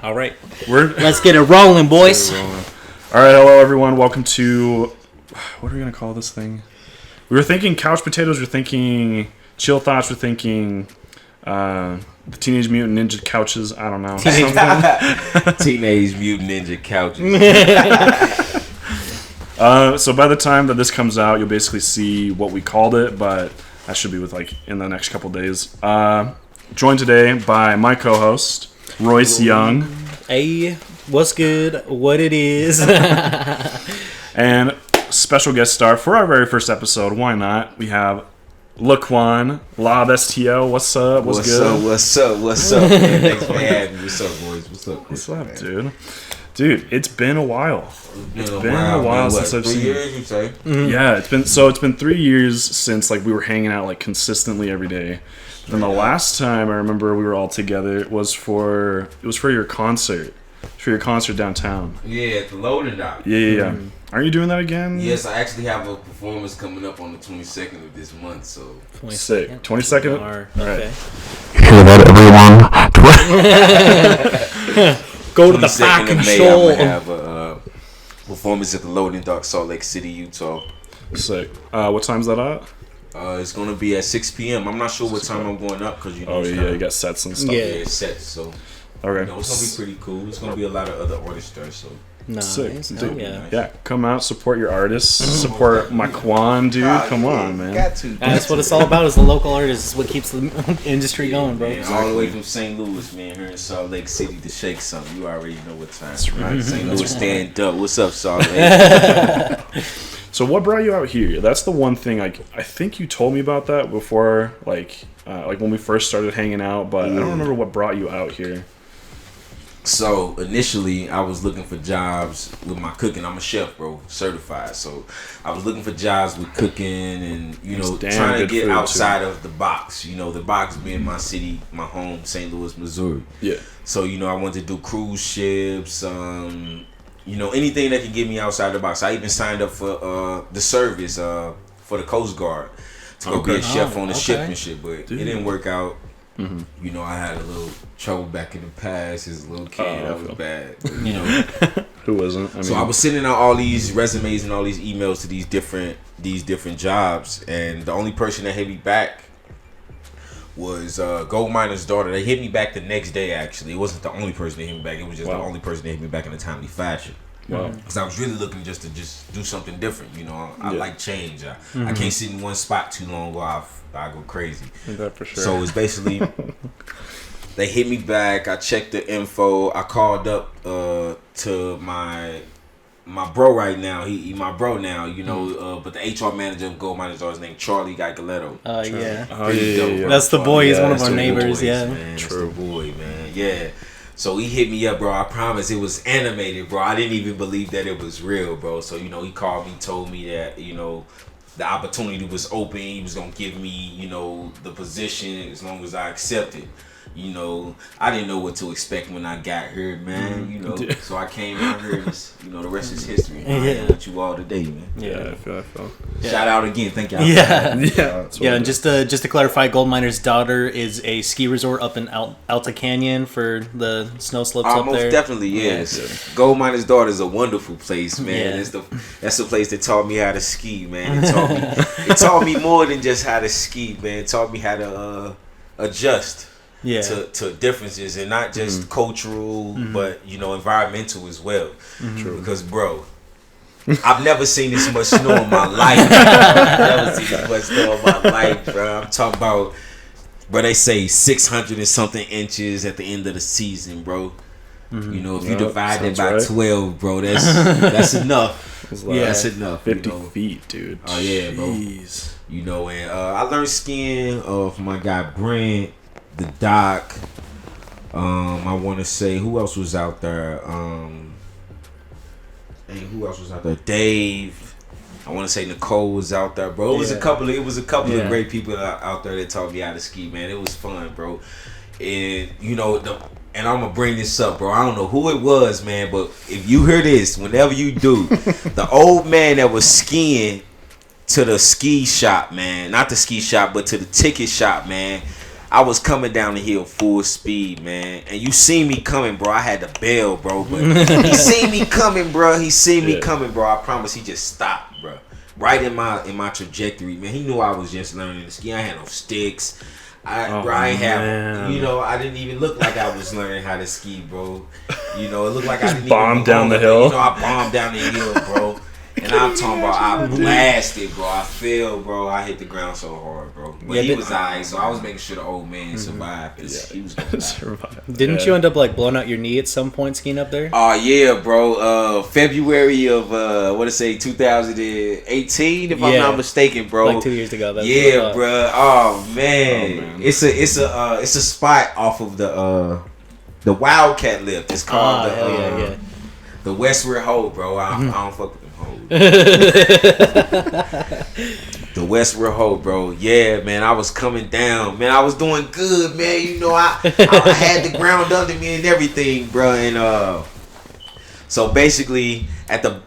All right, let's get it rolling, boys. All right, hello everyone. Welcome to what are we gonna call this thing? We were thinking couch potatoes. We're thinking chill thoughts. We're thinking the Teenage Mutant Ninja couches. I don't know. Teenage Mutant Ninja couches. So by the time that this comes out, you'll basically see what we called it, but that should be with in the next couple days. Joined today by my co-host Royce Young. Hey, what's good? What it is? And special guest star for our very first episode. Why not? We have Laquan, Lob STL. What's up? What's good? What's up, man? Thanks for having me. What's up, boys? What's up, dude? Dude, it's been a while. It's been a while since I've seen. 3 years, you say? Mm-hmm. Yeah, it's been 3 years since we were hanging out consistently every day. And the last time I remember we were all together was for your concert. For your concert downtown. Yeah, at the loading dock. Yeah. Aren't you doing that again? Yes, I actually have a performance coming up on the 22nd of this month, so. Sick. 22nd? Okay. Hear that, everyone? Go to the fucking May, show. I'm gonna have a performance at the loading dock, Salt Lake City, Utah. Sick. What time's that at? It's gonna be at 6 p.m. I'm not sure what time I'm going up because you got sets and stuff. Yeah, it's sets, so. Okay. It's gonna be pretty cool. It's gonna be a lot of other artists there, so. Nice. Sick. Dude, yeah. Come out, support your artists, support my Quan, dude. Come on, man. That's what it's all about. Is the local artists. It's what keeps the industry going, bro. Man, all the way from St. Louis, man, here in Salt Lake City to shake something. You already know what time. That's right. St. Louis stand up. What's up, Salt Lake? So what brought you out here? That's the one thing. I think you told me about that before, when we first started hanging out. But I don't remember what brought you out here. So initially, I was looking for jobs with my cooking. I'm a chef, bro, certified. So I was looking for jobs with cooking and trying to get outside of the box. The box being my city, my home, St. Louis, Missouri. Yeah. So I wanted to do cruise ships. Anything that can get me outside the box. I even signed up for the service for the Coast Guard to go be a chef on the ship and shit, but it didn't work out. Mm-hmm. I had a little trouble back in the past as a little kid. That was bad. But, Who wasn't? So I was sending out all these resumes and all these emails to these different jobs, and the only person that hit me back was Gold Miner's daughter. They hit me back the next day. Actually, it wasn't the only person that hit me back. It was just the only person that hit me back in a timely fashion. Wow. Because I was really looking just to do something different. I like change. I can't sit in one spot too long or I go crazy. That for sure. So it's basically they hit me back. I checked the info. I called up to my bro right now. He my bro now. But the HR manager of Gold Miner's daughter is named Charlie Gaicoletto. Yeah. That's the boy. He's one of our the neighbors. Boys, yeah. Man. True. That's the boy, man. Yeah. So he hit me up, bro. I promise it was animated, bro. I didn't even believe that it was real, bro. So, he called me, told me that, the opportunity was open. He was going to give me, the position as long as I accepted. I didn't know what to expect when I got here, man. So I came out here. The rest is history. I'm here with you all today, man. Yeah, I feel. Shout out again. Thank y'all. Yeah. And just to clarify, Gold Miner's daughter is a ski resort up in Alta Canyon for the snow slopes up there. Most definitely, yes. Yeah. Gold Miner's daughter is a wonderful place, man. Yeah. That's the place that taught me how to ski, man. It taught me more than just how to ski, man. It taught me how to adjust. Yeah. To differences and not just cultural, but environmental as well. True. Because, bro, I've never seen this much snow in my life. I've never seen this much snow in my life, bro. I'm talking about, bro. They say 600 and something inches at the end of the season, bro. If you divide that by 12, bro, that's enough. That's enough. 50 feet, dude. Oh yeah, bro. Jeez. And I learned skiing from my guy Brent. The Doc, I want to say who else was out there? Dave. I want to say Nicole was out there, bro. It was a couple of great people out there that taught me how to ski, man. It was fun, bro. And and I'm gonna bring this up, bro. I don't know who it was, man, but if you hear this, whenever you do, the old man that was skiing to the ski shop, man, not the ski shop, but to the ticket shop, man. I was coming down the hill full speed, man. And you see me coming, bro. I had to bail, bro. But he seen me coming, bro. He seen me coming, bro. I promise he just stopped, bro. Right in my trajectory, man. He knew I was just learning to ski. I had no sticks. I ain't have, you know, I didn't even look like I was learning how to ski, bro. You know, it looked like I didn't bombed even down the hill. You know, I bombed down the hill, bro. And I'm talking about I blasted, bro. I fell, bro. I hit the ground so hard, bro. But he was alright, so I was making sure the old man survived. He was gonna survive. Didn't you end up like blowing out your knee at some point skiing up there? Oh yeah, bro. February of 2018, if I'm not mistaken, bro. Like 2 years ago. Yeah, bro. Oh man. It's a spot off of the Wildcat lift. It's called the Westward Hole, bro. I don't fuck with them hoes. The Westward Hole, bro. Yeah, man. I was coming down, man. I was doing good, man. You know, I had the ground under me and everything, bro. And so basically at the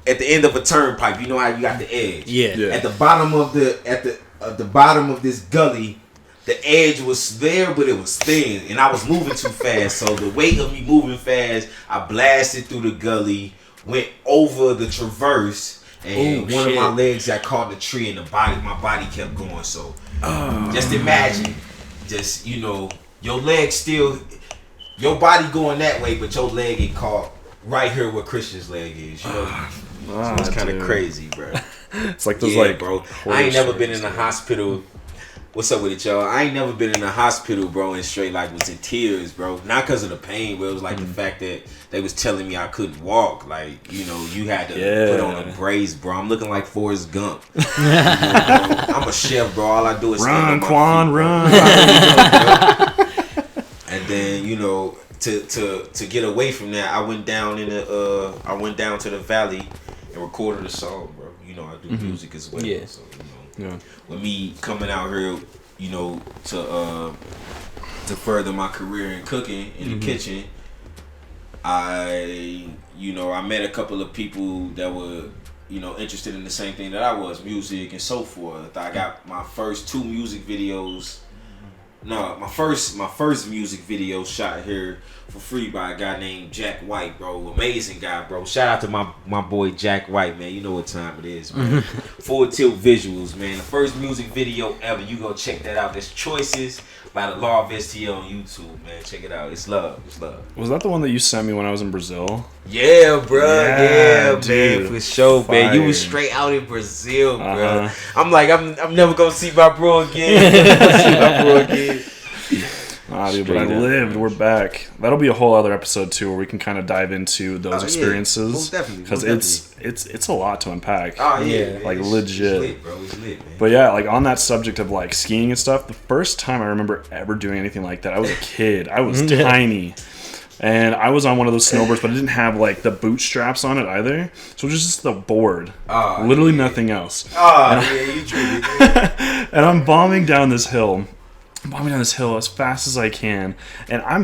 end of a turnpike, you know how you got the edge. Yeah. At the bottom of the bottom of this gully, the edge was there, but it was thin, and I was moving too fast. So the weight of me moving fast, I blasted through the gully, went over the traverse, and one of my legs got caught in the tree, and my body kept going. So just imagine, you know, your leg still, your body going that way, but your leg get caught right here where Christian's leg is. You know, so it's kind of crazy, bro. It's like those bro. I ain't never been in the hospital. What's up with it, y'all? I ain't never been in the hospital, bro, and straight like was in tears, bro. Not because of the pain, but it was like the fact that they was telling me I couldn't walk. Like, you know, you had to put on a brace, bro. I'm looking like Forrest Gump. You know, bro? I'm a chef, bro. All I do is run, Quan, run. And then, you know, to get away from that, I went down to the valley and recorded a song, bro. You know, I do music as well. Yeah. So, you know, with me coming out here, you know, to further my career in cooking in the kitchen, I met a couple of people that were, you know, interested in the same thing that I was, music and so forth. I got my first two music videos. No, my first music video shot here for free by a guy named Jack White, bro. Amazing guy, bro. Shout out to my boy Jack White, man. You know what time it is, man. Full Tilt Visuals, man. The first music video ever. You go check that out. There's Choices by the Law of STL on YouTube, man. Check it out. It's love. It's love. Was that the one that you sent me when I was in Brazil? Yeah, bro. Yeah, dude. man. For sure, Fire. man. You was straight out in Brazil, bro. I'm like, I'm never gonna see my bro again. Dude, but I lived. We're back. That'll be a whole other episode too, where we can kind of dive into those experiences. Because it's a lot to unpack. Oh yeah, like it's legit. lit, bro. It's lit, man. But yeah, like on that subject of like skiing and stuff, the first time I remember ever doing anything like that, I was a kid. I was tiny. And I was on one of those snowboards, but I didn't have like the boot straps on it either. So it was just the board. Literally nothing else. You treated it. And I'm bombing down this hill as fast as I can. And I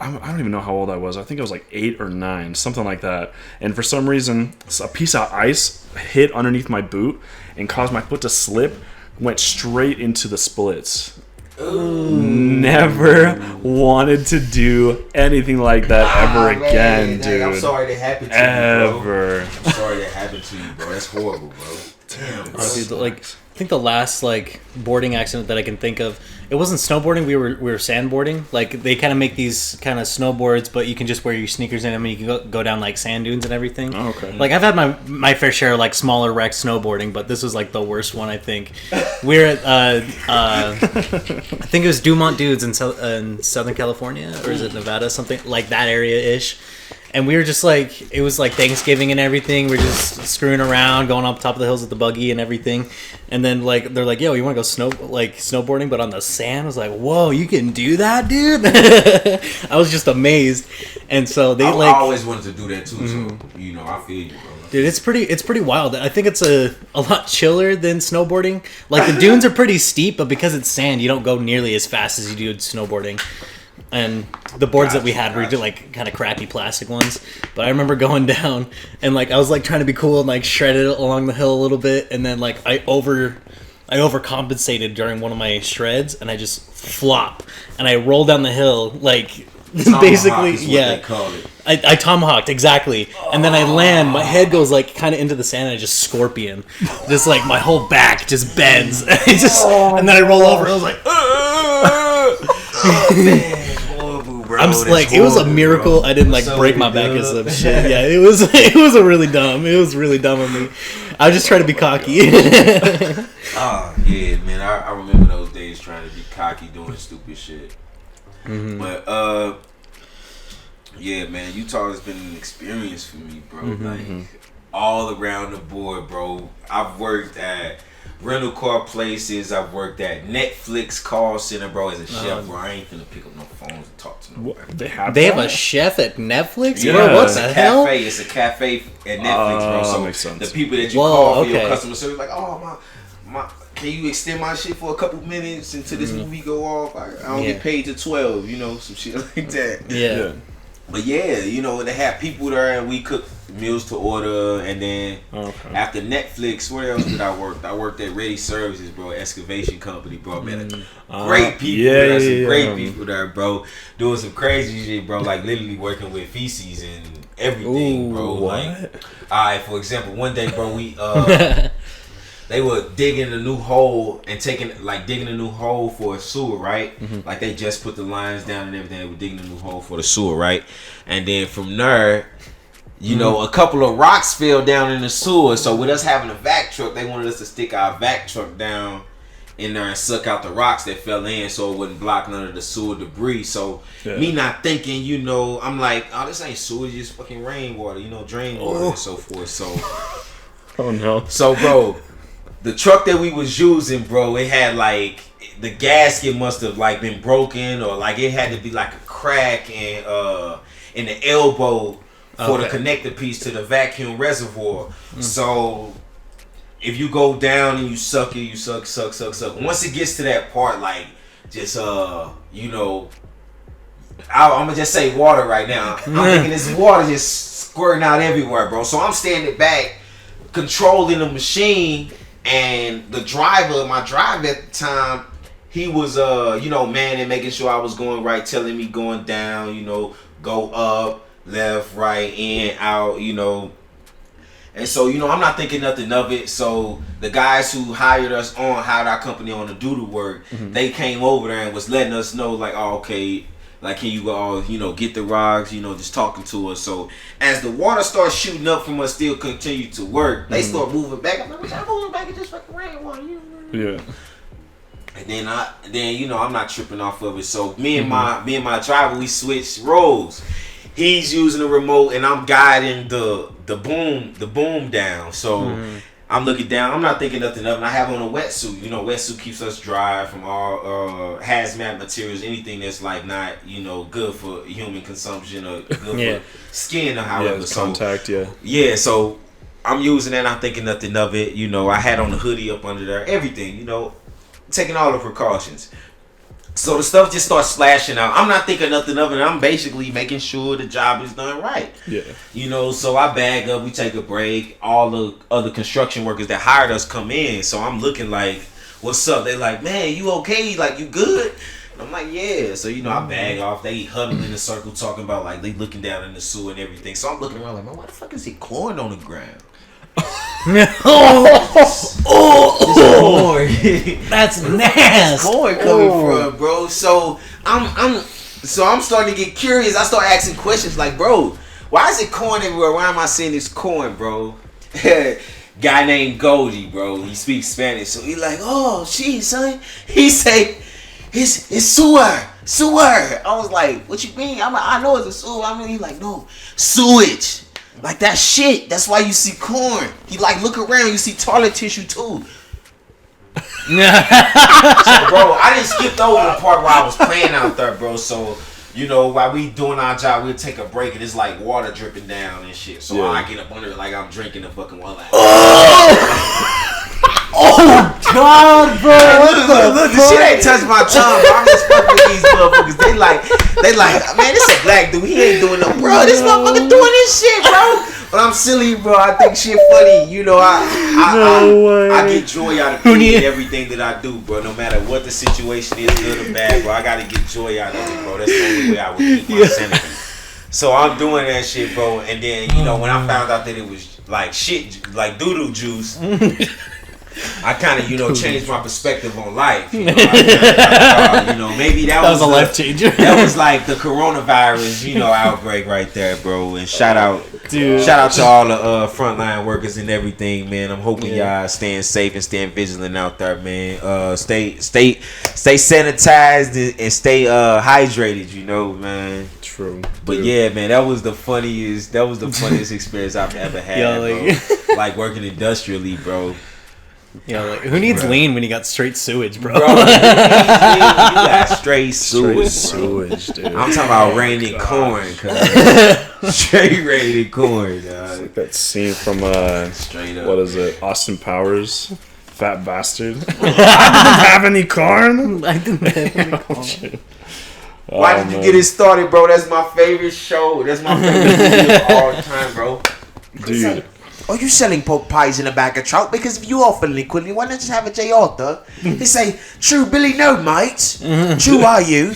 don't even know how old I was. I think I was like 8 or 9, something like that. And for some reason, a piece of ice hit underneath my boot and caused my foot to slip, went straight into the splits. Ooh. Never wanted to do anything like that ever again, dude. I'm sorry that happened to you, bro. I'm sorry that happened to you, bro. That's horrible, bro. Damn, bro. Dude, like, I think the last like boarding accident that I can think of, it wasn't snowboarding. We were sandboarding. Like they kind of make these kind of snowboards, but you can just wear your sneakers in them and you can go down like sand dunes and everything. Oh, okay. Like I've had my fair share of like smaller wrecks snowboarding, but this was like the worst one. I think we're at I think it was Dumont Dudes in Southern California, or is it Nevada, something like that area ish. And we were just like, it was like Thanksgiving and everything. We're just screwing around, going up top of the hills with the buggy and everything. And then like they're like, "Yo, you want to go snowboarding, but on the sand?" I was like, "Whoa, you can do that, dude!" I was just amazed. And so I always wanted to do that too. So you know, I feel you, bro. Dude, it's pretty wild. I think it's a lot chiller than snowboarding. Like the dunes are pretty steep, but because it's sand, you don't go nearly as fast as you do snowboarding. And the boards that we had were like kind of crappy plastic ones. But I remember going down and like I was like trying to be cool and like shred it along the hill a little bit, and then like I I overcompensated during one of my shreds, and I just flop, and I roll down the hill like basically, They call it. I tomahawked exactly, and then I land. My head goes like kind of into the sand, and I just scorpion, just like my whole back just bends, and then I roll over. I was like, Man, horrible, bro. I'm just like, it was a miracle. Bro. I didn't like break my back or some shit. Yeah, it was a really dumb. It was really dumb of me. I was just trying to be cocky. Oh yeah, man. I remember those days trying to be cocky, doing stupid shit. Mm-hmm. But yeah, man, Utah has been an experience for me, bro. Like all around the board, bro. I've worked at rental car places. I've worked at Netflix call center, bro. As a chef, bro, I ain't finna pick up no phones and talk to nobody. They have a chef at Netflix? Yeah. Bro, what the hell? It's a cafe at Netflix, bro. So makes sense. the people that you call for your customer service, like, oh my, can you extend my shit for a couple minutes until this movie go off? I don't get paid till 12, some shit like that. Yeah. But yeah, they have people there and we cook meals to order, and then after Netflix, where else did I work? I worked at Ready Services, bro, excavation company, bro. Man, great people there, some great people there, bro. Doing some crazy shit, bro, like literally working with feces and everything, bro. Like, alright, for example, one day, bro, we they were digging a new hole and digging a new hole for a sewer, right? Like they just put the lines down and everything. They were digging a new hole for the sewer, right? And then from there, a couple of rocks fell down in the sewer. So with us having a vac truck, they wanted us to stick our vac truck down in there and suck out the rocks that fell in, so it wouldn't block none of the sewer debris. So me not thinking, I'm like, oh, this ain't sewer, just fucking rainwater, drain water and so forth. So, oh no. So, bro. The truck that we was using, bro, it had like the gasket must have like been broken, or like it had to be like a crack in the elbow for the connector piece to the vacuum reservoir. So if you go down and you suck it, you suck. Once it gets to that part, like just I'm gonna just say water right now. I'm thinking this water just squirting out everywhere, bro. So I'm standing back, controlling the machine. And the driver, my driver at the time, he was, manning, making sure I was going right, telling me going down, go up, left, right, in, out, And so, I'm not thinking nothing of it. So the guys who hired our company on to do the work, they came over there and was letting us know, like, oh, okay, like, can you all, get the rocks, just talking to us. So as the water starts shooting up from us, still continue to work, they start moving back. I'm like, what y'all moving back? It's just fucking rainwater. Yeah. And then I'm not tripping off of it. So me and my driver, we switched roles. He's using the remote and I'm guiding the boom down. So I'm looking down. I'm not thinking nothing of it. I have on a wetsuit. Wetsuit keeps us dry from all hazmat materials, anything that's like not good for human consumption or good for skin or however. Yeah, contact. Yeah. So I'm using that. I'm thinking nothing of it. I had on the hoodie up under there. Everything. Taking all the precautions. So the stuff just starts slashing out. I'm not thinking nothing of it. I'm basically making sure the job is done right. Yeah. So I bag up, we take a break. All the other construction workers that hired us come in. So I'm looking like, what's up? They're like, man, you okay? Like, you good? And I'm like, yeah. So, I bag off. They huddle in a circle talking about, like, they looking down in the sewer and everything. So I'm looking around like, man, why the fuck is it corn on the ground? That's nasty. Corn coming from, bro. So I'm starting to get curious. I start asking questions like, bro, why is it corn everywhere? Why am I seeing this corn, bro? Guy named Goldie, bro. He speaks Spanish, so he like, oh, shit, son. He say, it's sewer. I was like, what you mean? I know it's a sewer. He like, no, sewage. Like that shit. That's why you see corn. He like, look around. You see toilet tissue too. So, bro, I didn't skip over the part where I was playing out there, bro. So, while we doing our job, we'll take a break and it's like water dripping down and shit. So I get up under it like I'm drinking the fucking water. Like, oh God, bro! Look, the shit ain't touched my tongue, bro. I'm just fucking with these motherfuckers. They like, man, this a black dude. He ain't doing no, bro. This motherfucker doing this shit, bro. But I'm silly, bro. I think shit funny. You know, I get joy out of everything that I do, bro. No matter what the situation is, good or bad, bro. I gotta get joy out of it, bro. That's the only way I would keep my sanity. So I'm doing that shit, bro. And then, you know, when I found out that it was like shit, like doo-doo juice, I kind of, you know, changed my perspective on life. You know, you know, maybe that was a life changer. That was like the coronavirus, you know, outbreak right there, bro. And shout out to all the frontline workers and everything, man. I'm hoping y'all staying safe and staying vigilant out there, man. Stay sanitized and stay hydrated, you know, man. True. But yeah, man, that was the funniest experience I've ever had, bro. Like working industrially, bro. Yeah, like who needs lean when you got straight sewage, bro? You got straight sewage, dude. I'm talking about raining corn, straight raining corn, dog. It's like that scene from straight up. What is it? Austin Powers, fat bastard. I didn't have any corn. I didn't have any corn. Why did you get it started, bro? That's my favorite show. That's my favorite movie of all time, bro. Dude. Are you selling pork pies in a bag of trout? Because if you are liquidly, why not just have a J. Arthur? He say, true Billy, no, mate. True are you?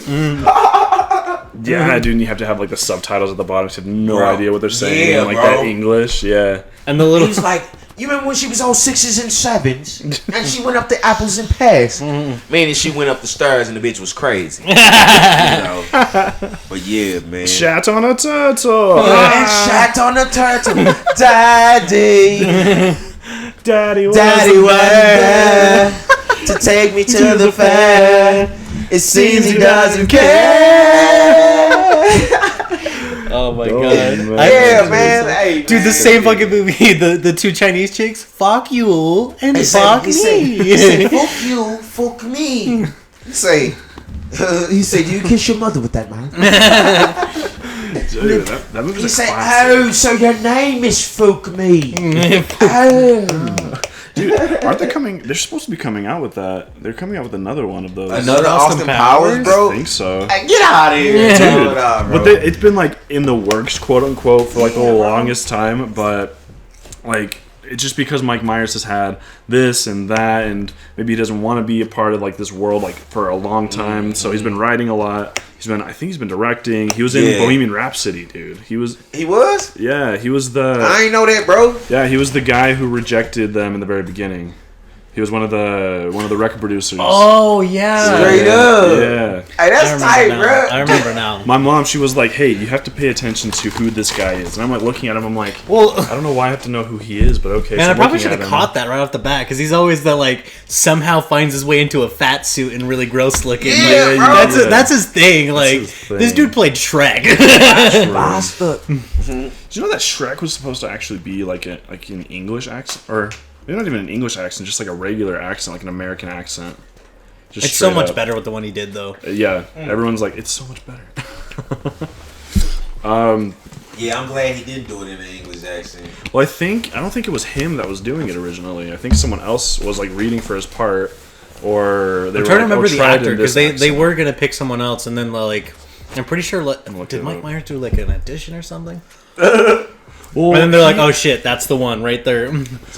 Yeah, dude, and you have to have like the subtitles at the bottom so you have no idea what they're saying. Yeah, like bro. that English, yeah. And the little... He's like, you remember when she was all 6s and 7s? And she went up the apples and pears? Meaning she went up the stairs and the bitch was crazy. You know? But yeah, man. Shat on a turtle. And shat on a turtle. Daddy. Daddy was there to take me to the fair. It seems he doesn't care. Oh my god. Yeah, man. Hey, dude, the same fucking movie. The two Chinese chicks. Fuck you and fuck me. He said, fuck you, fuck me. He said, do you kiss your mother with that, man? Dude, that movie's He a said, classic. oh, so your name is Fuck Me. Oh. Dude, aren't they coming? They're supposed to be coming out with that. They're coming out with another one of those. Another Austin Powers, bro? I think so. Hey, get out of here, Dude. bro. But it's been like in the works, quote unquote, for like the longest time. But like, it's just because Mike Myers has had this and that, and maybe he doesn't want to be a part of like this world like for a long time. So he's been writing a lot. I think he's been directing. He was in Bohemian Rhapsody, dude. He was? Yeah, he was the... I ain't know that, bro. Yeah, he was the guy who rejected them in the very beginning. He was one of the record producers. Oh yeah, straight up. Yeah. Hey, that's tight, bro. I remember now. My mom, she was like, "Hey, you have to pay attention to who this guy is." And I'm like looking at him. I'm like, well, I don't know why I have to know who he is, but okay. Man, so I probably should have caught that right off the bat because he's always the like somehow finds his way into a fat suit and really gross looking. Yeah, like, bro. That's his thing. Like his thing. this dude played Shrek. Bastard. Did you know that Shrek was supposed to actually be like an English accent, or maybe not even an English accent, just like a regular accent, like an American accent? Just It's so much up. better with the one he did though. Yeah, everyone's like, it's so much better. Yeah, I'm glad he didn't do it in an English accent. Well, I don't think it was him that was doing it originally. I think someone else was like reading for his part, or they I'm were trying to remember the try it actor in because this they accent. were gonna pick someone else and then like I'm pretty sure Look did it Mike up. Myers do like an audition or something? Well, And then they're like, oh shit, that's the one right there.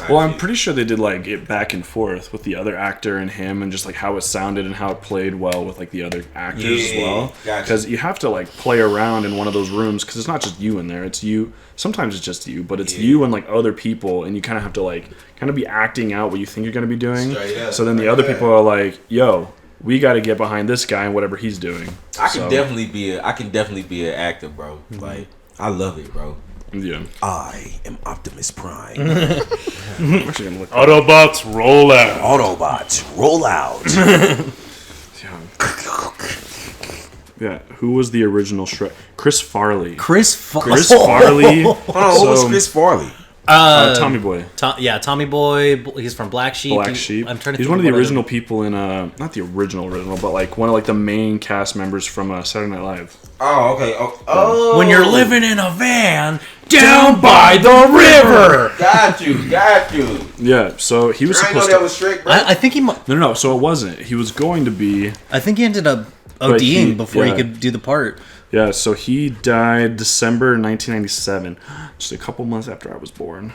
Well, I'm pretty sure they did like it back and forth with the other actor and him, and just like how it sounded and how it played well with like the other actors as well. Gotcha. Because you have to like play around in one of those rooms because it's not just you in there. It's you. Sometimes it's just you, but it's you and like other people, and you kind of have to like kind of be acting out what you think you're going to be doing. Straight up. So then the other people are like, "Yo, we got to get behind this guy and whatever he's doing." I can definitely be an actor, bro. Like I love it, bro. Yeah. I am Optimus Prime. I'm actually gonna look. Autobots, roll out. Autobots, roll out. Yeah. Who was the original Shrek? Chris Farley. Chris Farley. Hold on, what was Chris Farley? Tommy Boy. Tommy Boy. He's from Black Sheep. Black Sheep. I'm trying to. He's think one of the what original people in not the original, but like one of like the main cast members from Saturday Night Live. Oh, okay. Oh, When you're living in a van down by the river. Got you. Yeah, so he was I know supposed that to. was Shrek, bro. I think he. No. So it wasn't. He was going to be. I think he ended up But ODing he- before he yeah. could do the part. Yeah, so he died December 1997, just a couple months after I was born.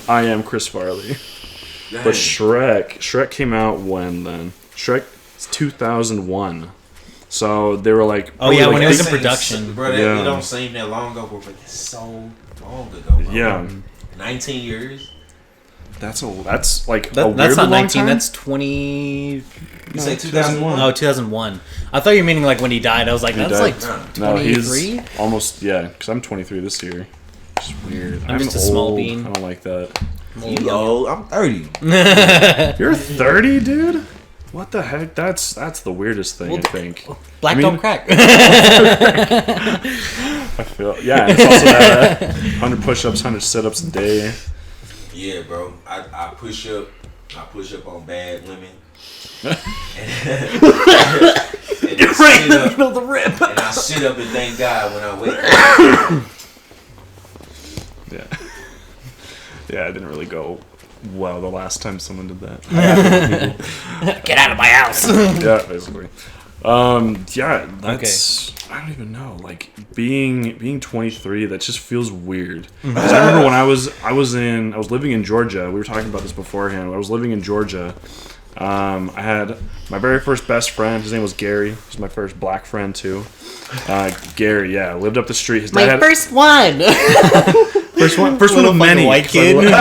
I am Chris Farley. Dang. But Shrek came out when then? Shrek 2001. So they were like, Oh yeah, when it was in Seems- production. Bro, that, Yeah. it don't seem that long ago, but it's so long ago. Bro. yeah, 19 years. that's like a That's weirdly not long 19. time? That's 20. You say 2001? Oh, 2001. I thought you were meaning like when he died. I was like, He that's died. like No, 23. he's almost, because I'm 23 this year. It's weird. I'm just a small old. bean. I don't like that. You old. I'm 30. You're 30, dude? What the heck? That's the weirdest thing, I think. Black I mean- don't crack. I feel, and it's also that 100 push-ups, 100 sit-ups a day. Yeah, bro. I push up. I push up on bad women. and You're right in the middle of the rip. And I sit up and thank God when I wake up. Yeah. Yeah, it didn't really go well the last time someone did that. Get out of my house. Yeah, basically. That's I don't even know. Like being 23, that just feels weird. 'Cause I remember when I was living in Georgia. We were talking about this beforehand. I was living in Georgia. I had my very first best friend. His name was Gary. He was my first black friend too. Gary, lived up the street. His dad had, first one. first one Little of many. fucking white 'cause I kid. li-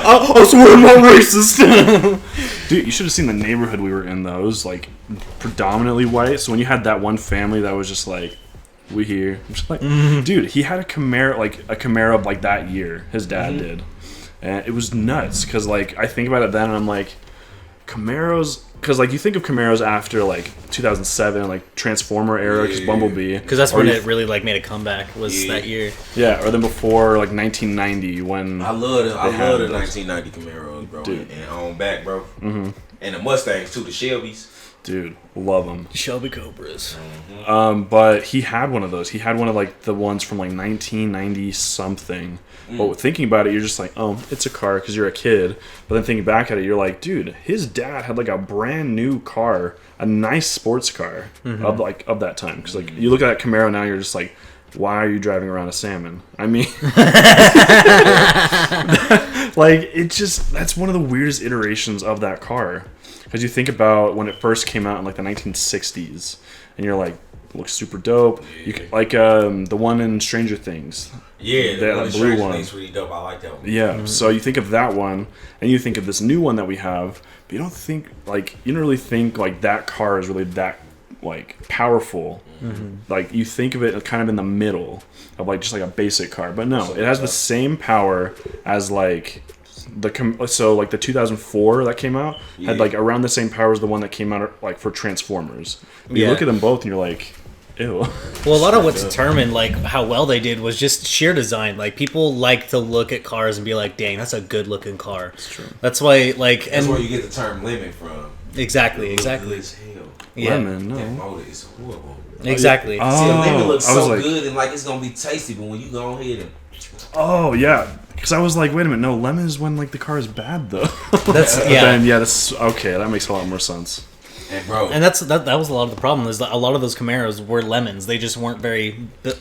I swear I'm not racist. Dude, you should have seen the neighborhood we were in though. It was like predominantly white. So when you had that one family that was just like, we here. I'm just like, dude, he had a Camaro like that year. His dad did. And it was nuts because like I think about it then and I'm like, Camaros, because like you think of Camaros after like 2007, like Transformer era, because Bumblebee. Because that's or when you- it really like made a comeback. Was that year? Yeah, or then before like 1990 when. I love the had 1990 Camaros, bro. Dude. And on back, bro. Mm-hmm. And the Mustangs too, the Shelbys. Dude, love them. Shelby Cobras. But he had one of those. He had one of like the ones from like 1990 something. But thinking about it, you're just like, oh, it's a car because you're a kid. But then thinking back at it, you're like, dude, his dad had like a brand new car, a nice sports car of that time. Because like you look at that Camaro now, you're just like, why are you driving around a Salmon? I mean, like that's one of the weirdest iterations of that car. Because you think about when it first came out in like the 1960s, and you're like, looks super dope. You can, like the one in Stranger Things. Yeah, That the blue one. Thing's really dope. I like that one. Yeah, so you think of that one, and you think of this new one that we have, but you don't really think like that car is really that like powerful. Like you think of it kind of in the middle of like just like a basic car, but no, it has the same power as like the 2004 that came out had like around the same power as the one that came out like for Transformers. You look at them both and you're like, ew. Well, a lot of what's determined like how well they did was just sheer design. Like people like to look at cars and be like, "Dang, that's a good looking car." That's true. That's why like That's where you get the term lemon from. exactly. Good as hell. Yeah. Lemon, no. That motor is horrible. Exactly. See, a lemon looks I was so like- good and like it's gonna be tasty, but when you go ahead and Oh yeah, because I was like, wait a minute, no, lemon is when like the car is bad though. That's But yeah. then that's okay. That makes a lot more sense. and bro, And that was a lot of the problem is that a lot of those Camaros were lemons. They just weren't very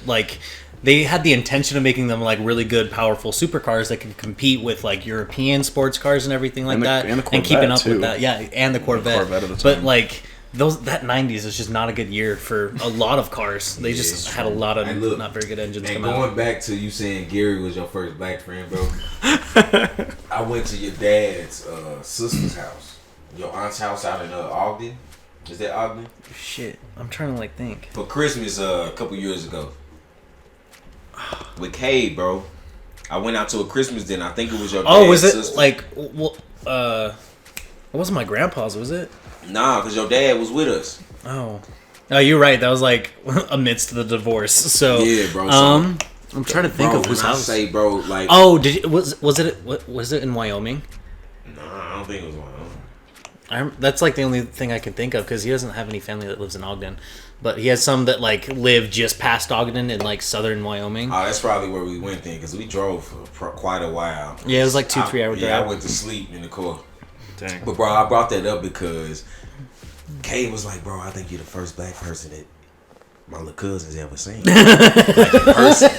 like they had the intention of making them like really good, powerful supercars that could compete with like European sports cars and everything like And the- that, and the keeping Corvette, up too. with that. Yeah, and the Corvette. Corvette at the But time. like that 90s is just not a good year for a lot of cars. They just had a lot of And look, not very good engines and come going out. back to you saying Gary was your first black friend, bro. I went to your dad's sister's house, your aunt's house out in Ogden. Is that Ogden? Shit, I'm trying to like think. For Christmas a couple years ago with Cade, bro. I went out to a Christmas dinner. I think it was your dad's Oh, was it sister. like well, it wasn't my grandpa's, was it? Nah, because your dad was with us. Oh, you're right. That was like amidst the divorce. So Yeah, bro. So, I'm trying to think bro, of whose when house. I say, bro, like, Oh, was it in Wyoming? nah, I don't think it was one. That's like the only thing I can think of because he doesn't have any family that lives in Ogden, but he has some that like live just past Ogden in like southern Wyoming. Oh, that's probably where we went then, because we drove for quite a while. Yeah, it was like 2-3 hour Yeah, drive. I went to sleep in the car. Dang. But bro, I brought that up because Kay was like, bro, I think you're the first black person that my little cousins ever seen. Like in person.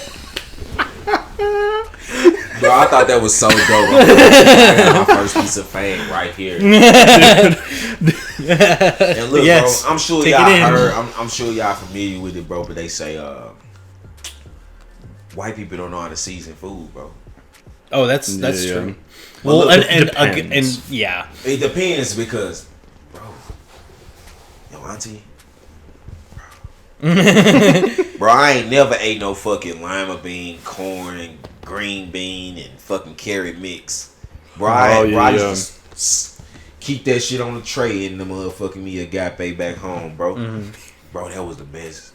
Bro, I thought that was so dope. I got my first piece of fame right here. And look, Yes, bro, I'm sure take y'all it in. heard. I'm sure y'all familiar with it, bro. But they say white people don't know how to season food, bro. Oh, that's Yeah. true. Well, Well, look, and depends. yeah, It depends because, bro, yo, auntie. Bro, I ain't never ate no fucking lima bean, corn, green bean, and fucking carrot mix. Bro, I used to keep that shit on the tray in the motherfucking me agape back home, bro. Bro, that was the best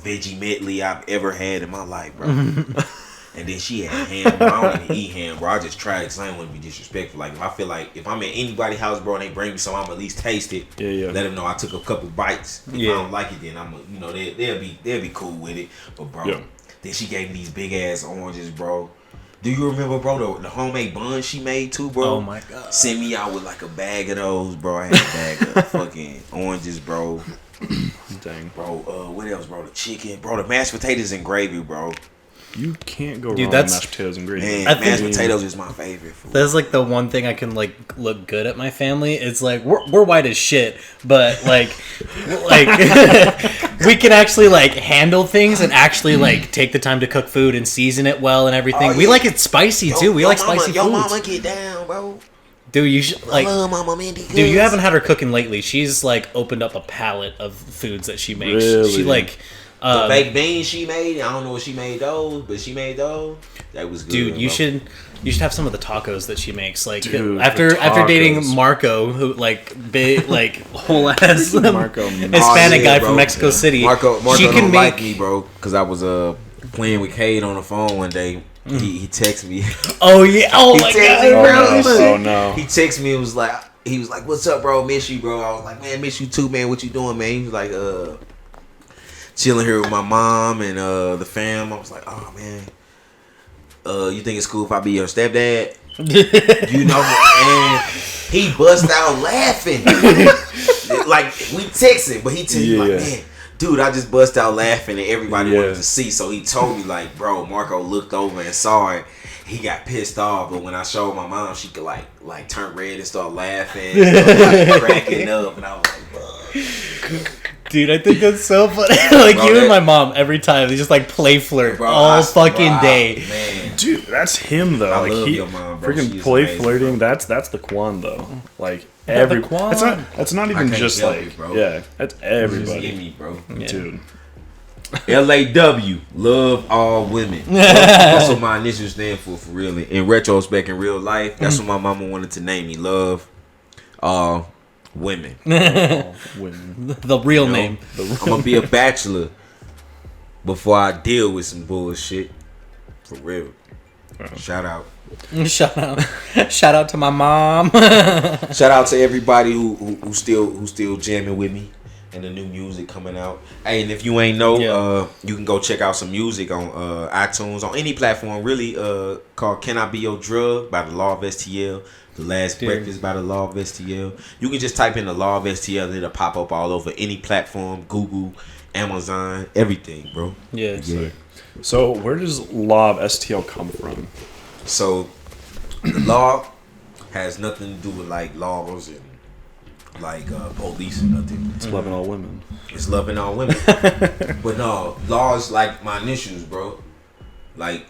veggie medley I've ever had in my life, bro. And then she had ham. Bro. I don't even eat ham, bro. I just try it because I don't want to be disrespectful. Like, if I feel like if I'm at anybody's house, bro, and they bring me some, I'm at least taste it. Yeah. Let them know I took a couple bites. If I don't like it, then I'm, they'll be cool with it. But bro, then she gave me these big ass oranges, bro. Do you remember, bro, the homemade buns she made too, bro? Oh my god. Send me out with like a bag of those, bro. I had a bag of fucking oranges, bro. Dang. Bro, what else, bro? The chicken, bro. The mashed potatoes and gravy, bro. You can't go Dude, wrong that's- with mashed potatoes and gravy. Man, I think- mashed potatoes is my favorite food. That's like the one thing I can like look good at my family. It's like we're white as shit, but like we can actually like handle things and actually like take the time to cook food and season it well and everything. Oh, We yeah. like it spicy too. We like spicy Yo, foods. mama, get down, bro. Dude, you should like. I love Mama Mindy. Dude, you haven't had her cooking lately. She's like opened up a palette of foods that she makes. Really? She like. The baked beans she made. I don't know if she made those, but she made those. That was good. Dude, you bro. should have some of the tacos that she makes. Like Dude, after the dating tacos. Marco, who like big like whole ass Marco, Hispanic guy bro. from Mexico City. Marco she don't can like make. me, bro, because I was playing with Cade on the phone one day. He texted me. Oh yeah! Oh He my texted me, god! bro. Oh no. He texted me and was like, "What's up, bro? Miss you, bro." I was like, "Man, miss you too, man. What you doing, man?" He was like, chilling here with my mom and the fam. I was like, "Oh man, you think it's cool if I be your stepdad?" You know, and he bust out laughing. Like we texting, but he texted me like, "Man, dude, I just bust out laughing and everybody wanted to see." So he told me like, "Bro, Marco looked over and saw it. He got pissed off, but when I showed my mom, she could like turn red and start laughing, and start cracking up, and I was like, bro. Dude, I think that's so funny. Like Bro, you and my mom every time they just like play flirt all fucking day. Man, Dude, that's him though. I like love he your mom, bro. freaking She is play amazing, flirting. bro. That's the Quan though. Like Yeah, the every Quan. That's not even can't just help like it, bro. yeah. That's just everybody, give me, bro. dude. LAW, love all women. That's what my initials stand for real. In retrospect, in real life, that's what my mama wanted to name me. Love all women. Women. The real You know, name. I'm gonna be a bachelor before I deal with some bullshit. For real. Shout out. Shout out to my mom. Shout out to everybody who still jamming with me and the new music coming out. Hey, and if you ain't know, you can go check out some music on iTunes, on any platform really, called Can I Be Your Drug by the Law of STL. The Last Breakfast by the Law of STL. You can just type in the Law of STL and it'll pop up all over any platform, Google, Amazon, everything, bro. Yeah. So where does Law of STL come from? So the law has nothing to do with like laws and like police and nothing. It's loving all women. It's loving all women. But no, laws like my initials, bro. Like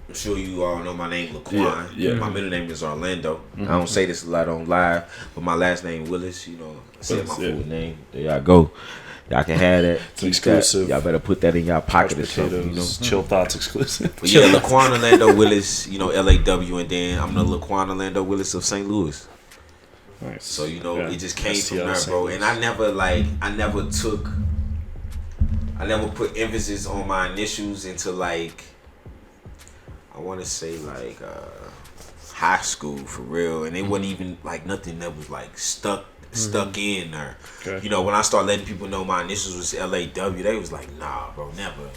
I'm sure you all know my name Laquan. Yeah. My middle name is Orlando. I don't say this a lot on live, but my last name Willis. You know, I said my full name. There y'all go. Y'all can have that. It's exclusive. Y'all better put that in y'all pocket or Couch something. You know. potatoes, Chill Thoughts exclusive. But yeah, Laquan Orlando Willis, you know, LAW, and then I'm the Laquan Orlando Willis of St. Louis. Nice. So, you know, it just came STL, from there, St. bro. Louis. And I never put emphasis on my initials until like, I want to say like high school for real. And it wasn't even like nothing that was like stuck in there. Okay. You know, when I started letting people know my initials was LAW, they was like, nah, bro, never.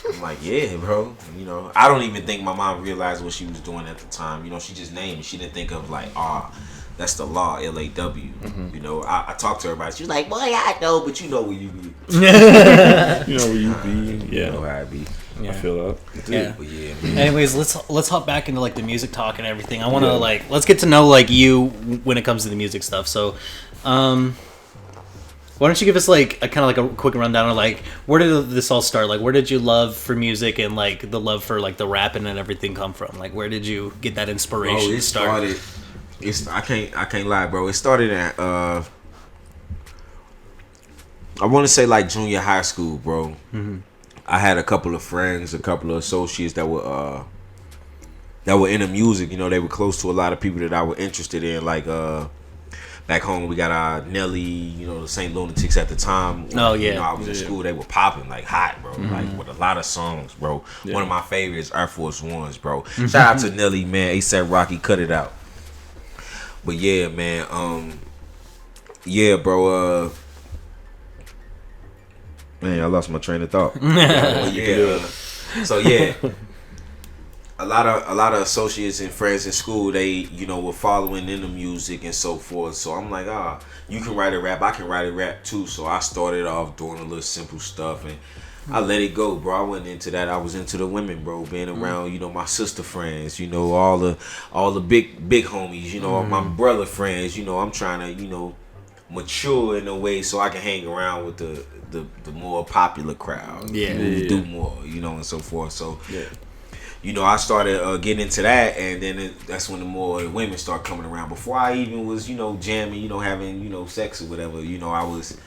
I'm like, yeah, bro. You know, I don't even think my mom realized what she was doing at the time. You know, she just named it. She didn't think of like, That's the law, LAW. You know, I talked to everybody. She was like, "Boy, I know, but you know where you be. You know where you be. You Yeah, know how I be." I feel that. Yeah. But yeah, man. Anyways, let's hop back into like the music talk and everything. I want to like let's get to know like you when it comes to the music stuff. So, why don't you give us like a kind of like a quick rundown of like where did this all start? Like where did you love for music and like the love for like the rapping and everything come from? Like where did you get that inspiration? Bro, it started. I can't lie, bro. It started at I want to say like junior high school, bro. I had a couple of friends, a couple of associates that were into music. You know, they were close to a lot of people that I were interested in. Like back home, we got Nelly. You know, the St. Lunatics at the time. Oh yeah, you know, I was in school. They were popping like hot, bro. Like with a lot of songs, bro. One of my favorites, Air Force Ones, bro. Shout out to Nelly, man. ASAP Rocky, cut it out. But yeah, man. Yeah, bro. Man, I lost my train of thought. So yeah, a lot of associates and friends in school, they, you know, were following in the music and so forth. So I'm like, you can write a rap, I can write a rap too. So I started off doing a little simple stuff and I let it go, bro. I wasn't into that. I was into the women, bro. Being around, you know, my sister friends, you know, all the big homies, you know, my brother friends. You know, I'm trying to, you know, mature in a way so I can hang around with the more popular crowd. Do more, you know, and so forth. So you know, I started getting into that, and then that's when the more women start coming around. Before I even was, you know, jamming, you know, having, you know, sex or whatever, you know, I was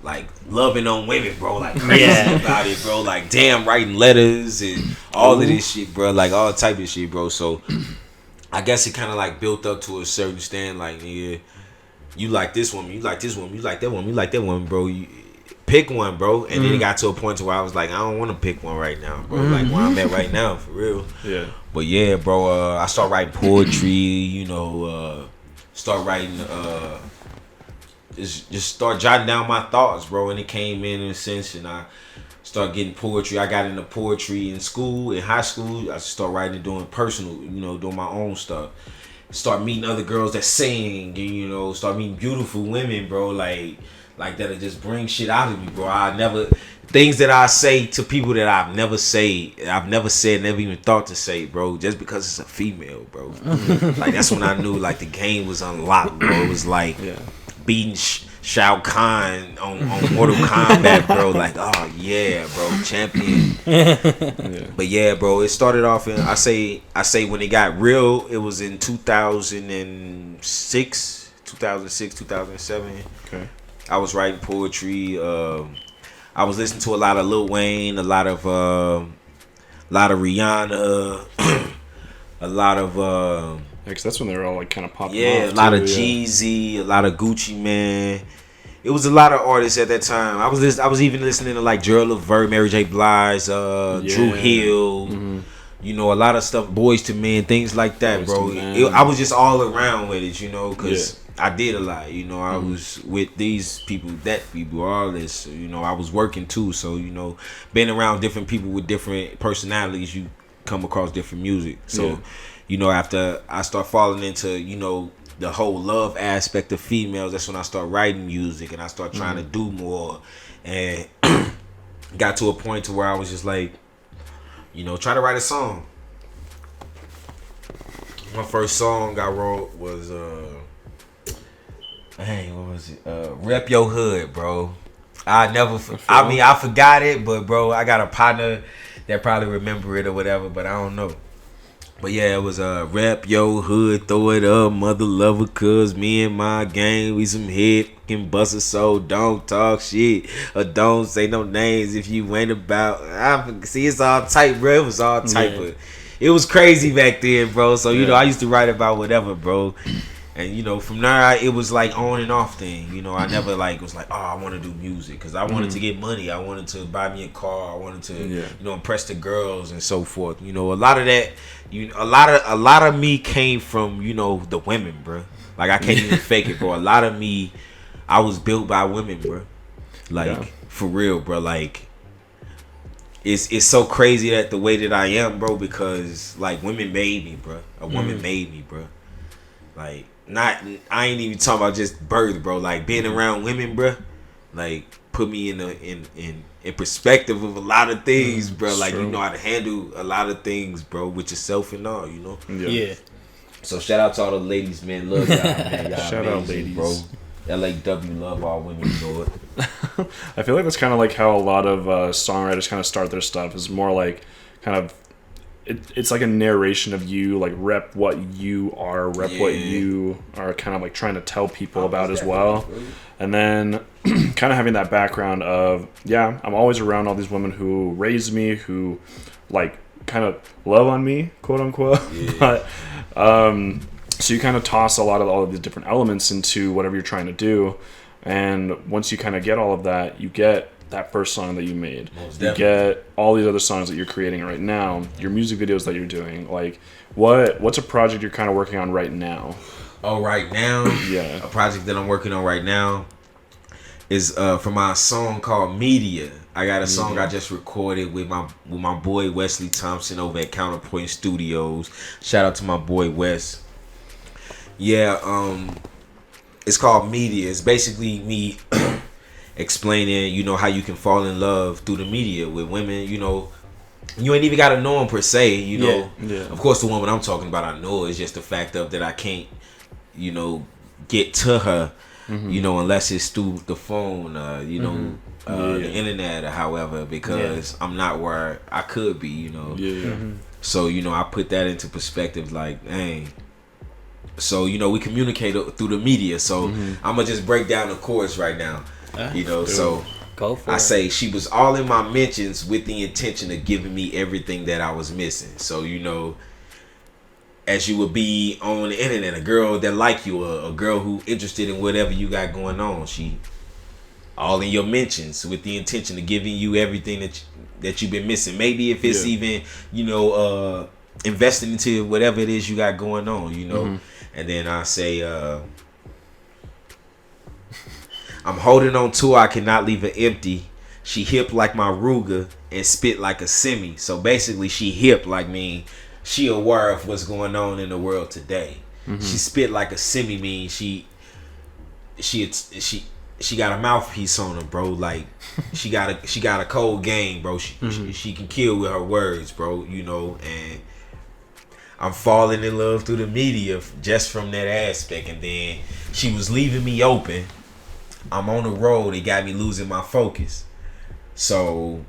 like loving on women, bro, like crazy about it, bro. Like damn, writing letters and all of this shit, bro, like all type of shit, bro. So I guess it kind of like built up to a certain stand, like yeah. You like this woman, you like this woman, you like that woman, you like that woman, bro. You pick one, bro. And then it got to a point to where I was like, I don't want to pick one right now, bro. Like where I'm at right now, for real. Yeah. But yeah, bro. I start writing poetry. You know, start writing. Just start jotting down my thoughts, bro. And it came in a sense, and I start getting poetry. I got into poetry in school, in high school. I start writing and doing personal, you know, doing my own stuff. Start meeting other girls that sing, and you know, start meeting beautiful women, bro. Like that'll just bring shit out of me, bro. Things that I say to people that I've never said, never even thought to say, bro. Just because it's a female, bro. Like that's when I knew like the game was unlocked, bro. It was like beating Shao Kahn on Mortal Kombat, bro. Like, oh yeah, bro, champion. But yeah, bro, it started off in I say when it got real, it was in 2006, 2007. Okay. I was writing poetry. I was listening to a lot of Lil Wayne, a lot of Rihanna, a lot of because that's when they were all like kind of popping. Yeah, a lot of Jeezy, a lot of Gucci Mane. It was a lot of artists at that time. I was even listening to like Gerald Levert, Mary J. Blige, Drew Hill. You know, a lot of stuff, Boys to Men, things like that, bro. I was just all around with it, you know, because I did a lot. You know, I was with these people, that people, all this. You know, I was working too, so you know, being around different people with different personalities, you come across different music. So, you know, after I start falling into, you know, the whole love aspect of females, that's when I start writing music and I start trying to do more, and got to a point to where I was just like, you know, try to write a song. My first song I wrote was what was it? Rep Your Hood, bro. I forgot it, but bro, I got a partner that probably remember it or whatever, but I don't know. But yeah, it was rep your hood, throw it up, mother lover, cuz me and my gang, we some hit fucking busters, so don't talk shit or don't say no names if you ain't about. See, it's all tight, bro. It was all type of. It was crazy back then, bro. So you know, I used to write about whatever, bro. And you know, from there, it was like on and off thing. You know, I never like was like, oh, I want to do music because I wanted to get money. I wanted to buy me a car. I wanted to, you know, impress the girls and so forth. You know, a lot of that, a lot of me came from, you know, the women, bro. Like I can't even fake it, bro. A lot of me, I was built by women, bro. Like for real, bro. Like it's so crazy that the way that I am, bro, because like women made me, bro. A woman made me, bro. Like. I ain't even talking about just birth, bro. Like being around women, bro. Like put me in perspective of a lot of things, bro. Like true. you know how to handle a lot of things, bro, with yourself and all, you know. Yeah. So shout out to all the ladies, man. Love y'all, man. Y'all Shout out, amazing, ladies. bro. LAW love all women, you know it. I feel like that's kind of like how a lot of songwriters kind of start their stuff. Is more like kind of it's like a narration of you, like rep what you are, rep what you are kind of like trying to tell people about as well. And then kind of having that background of, I'm always around all these women who raised me, who like kind of love on me, quote unquote. But so you kind of toss all of these different elements into whatever you're trying to do. And once you kind of get all of that, you get that first song that you made. You get all these other songs that you're creating right now, your music videos that you're doing. Like, what's a project you're kind of working on right now? Oh, right now? Yeah. A project that I'm working on right now is for my song called Media. I got a song I just recorded with my boy Wesley Thompson over at Counterpoint Studios. Shout out to my boy Wes. Yeah, it's called Media. It's basically me explaining, you know, how you can fall in love through the media with women. You know, you ain't even gotta know them per se. You know, of course, the woman I'm talking about, I know. It's just the fact of that I can't, you know, get to her, you know, unless it's through the phone, you know, the internet or however, because I'm not where I could be. You know, so you know, I put that into perspective. Like, dang. So you know, we communicate through the media. So I'm gonna just break down the chorus right now. You know, so Go for I it. say she was all in my mentions with the intention of giving me everything that I was missing. So you know, as you would be on the internet, a girl that like you, a girl who interested in whatever you got going on, she all in your mentions with the intention of giving you everything that you've been missing. Maybe if it's even, you know, investing into whatever it is you got going on, you know. And then I say, I'm holding on to her, I cannot leave her empty. She hip like my Ruger and spit like a semi. So basically she hip like me. She aware of what's going on in the world today. She spit like a semi, mean she got a mouthpiece on her, bro. Like she got a cold game, bro. She can kill with her words, bro, you know. And I'm falling in love through the media just from that aspect. And then she was leaving me open. I'm on the road. It got me losing my focus. So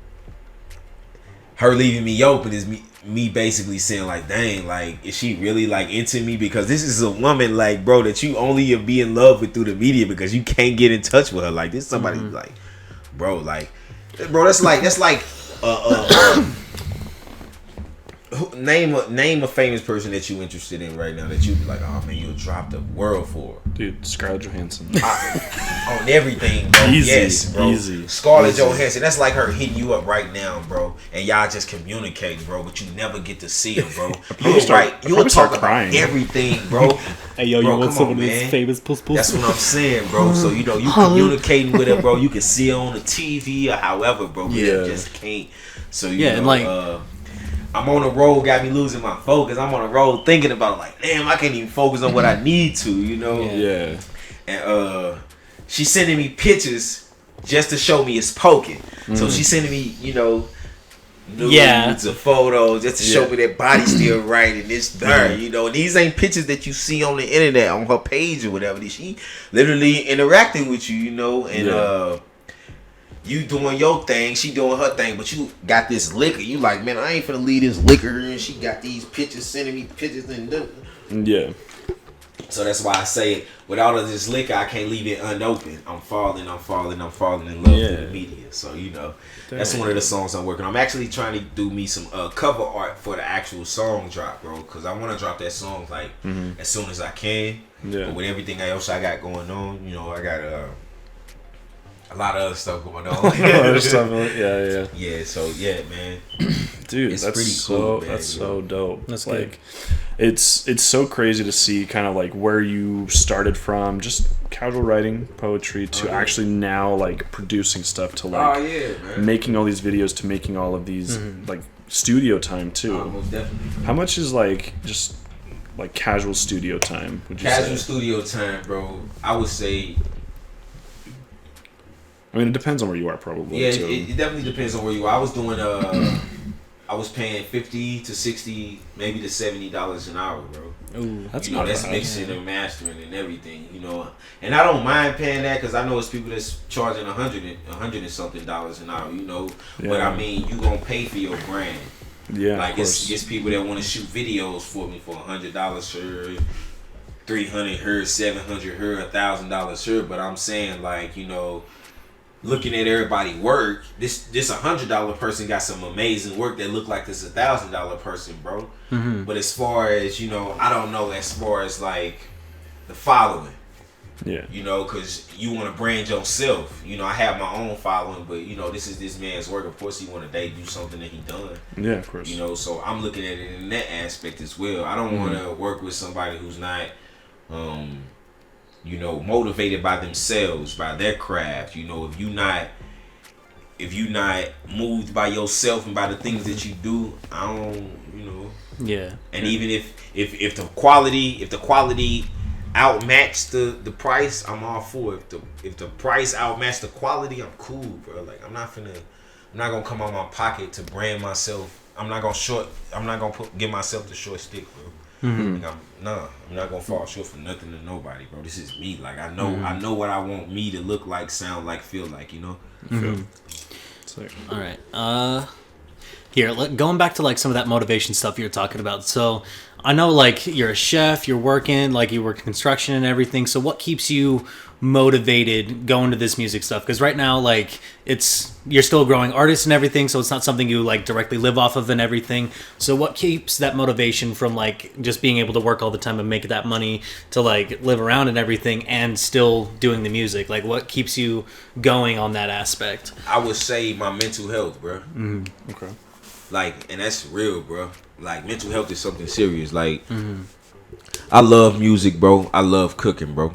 her leaving me open is me basically saying like, dang, like, is she really like into me? Because this is a woman, like, bro, that you only be in love with through the media because you can't get in touch with her. Like, this is somebody like, bro, that's like name a famous person that you interested in right now that you be like, oh man, you'll drop the world for. Dude, Scarlett Johansson. On everything, bro. Easy, yes, bro. easy. Scarlett Johansson. That's like her hitting you up right now, bro. And y'all just communicating, bro. But you never get to see her, bro. You'll talk about everything, bro. Hey, yo, bro, you want some of this man. famous puss? That's what I'm saying, bro. So, you know, you communicating with her, bro. You can see her on the TV or however, bro. But you just can't. So, you know, and like... I'm on the road, got me losing my focus. I'm on the road thinking about it, like, damn, I can't even focus on what I need to, you know? Yeah. And she's sending me pictures just to show me it's poking. So she's sending me, you know, nudes or photos just to show me that body's still right and it's there, you know. And these ain't pictures that you see on the internet, on her page or whatever. She literally interacting with you, you know, and you doing your thing, she doing her thing, but you got this liquor. You like, man, I ain't finna leave this liquor. And she got these pictures, sending me pictures, and yeah. So that's why I say, with all of this liquor, I can't leave it unopened. I'm falling in love through the media. So you know, that's one of the songs I'm working on. I'm actually trying to do me some cover art for the actual song drop, bro, because I want to drop that song like as soon as I can. Yeah. But with everything else I got going on, you know, I got a lot of other stuff going on. Yeah, so yeah, man. Dude, it's that's pretty so cool, man, that's so dope. That's like it's so crazy to see kind of like where you started from, just casual writing poetry to actually now like producing stuff to like making all these videos to making all of these like studio time too. Most definitely. How much is like just like casual studio time? Would you Casual say? studio time, bro. I would say. I mean, it depends on where you are, probably. Yeah, too. it definitely depends on where you are. I was doing I was paying $50 to $60, maybe to $70 an hour, bro. Ooh, That's That's bad. mixing and mastering and everything, And I don't mind paying that because I know it's people that's charging $100 and something dollars an hour, But Yeah. I mean, you gonna pay for your brand. Yeah, Like of course. it's people that want to shoot videos for me for $100 her, $300 her, $700 her, $1,000 her. But I'm saying like looking at everybody work, this $100 person got some amazing work that look like this $1,000 person, bro. Mm-hmm. But as far as I don't know as far as like the following. Yeah. Because you want to brand yourself. I have my own following, but this is this man's work. Of course, he want to do something that he done. Yeah, of course. So I'm looking at it in that aspect as well. I don't want to work with somebody who's not, motivated by themselves, by their craft. If you not moved by yourself and by the things that you do, I don't. Yeah. And even if the quality outmatch the price, I'm all for it. If the price outmatch the quality, I'm cool, bro. Like I'm not gonna come out my pocket to brand myself. I'm not gonna give myself the short stick, bro. Mm-hmm. Like I'm not gonna fall short for nothing to nobody, bro. This is me. Like I know what I want me to look like, sound like, feel like, Mm-hmm. Sick. All right. Here, going back to like some of that motivation stuff you were talking about. So I know like you're a chef, you're working, like you work construction and everything. So what keeps you motivated going to this music stuff? Because right now, like you're still a growing artist and everything, so it's not something you like directly live off of and everything. So what keeps that motivation from like just being able to work all the time and make that money to like live around and everything and still doing the music? Like what keeps you going on that aspect? I would say my mental health, bro. Okay. Like, and that's real, bro. Like, mental health is something serious. Like, I love music, bro. I love cooking, bro.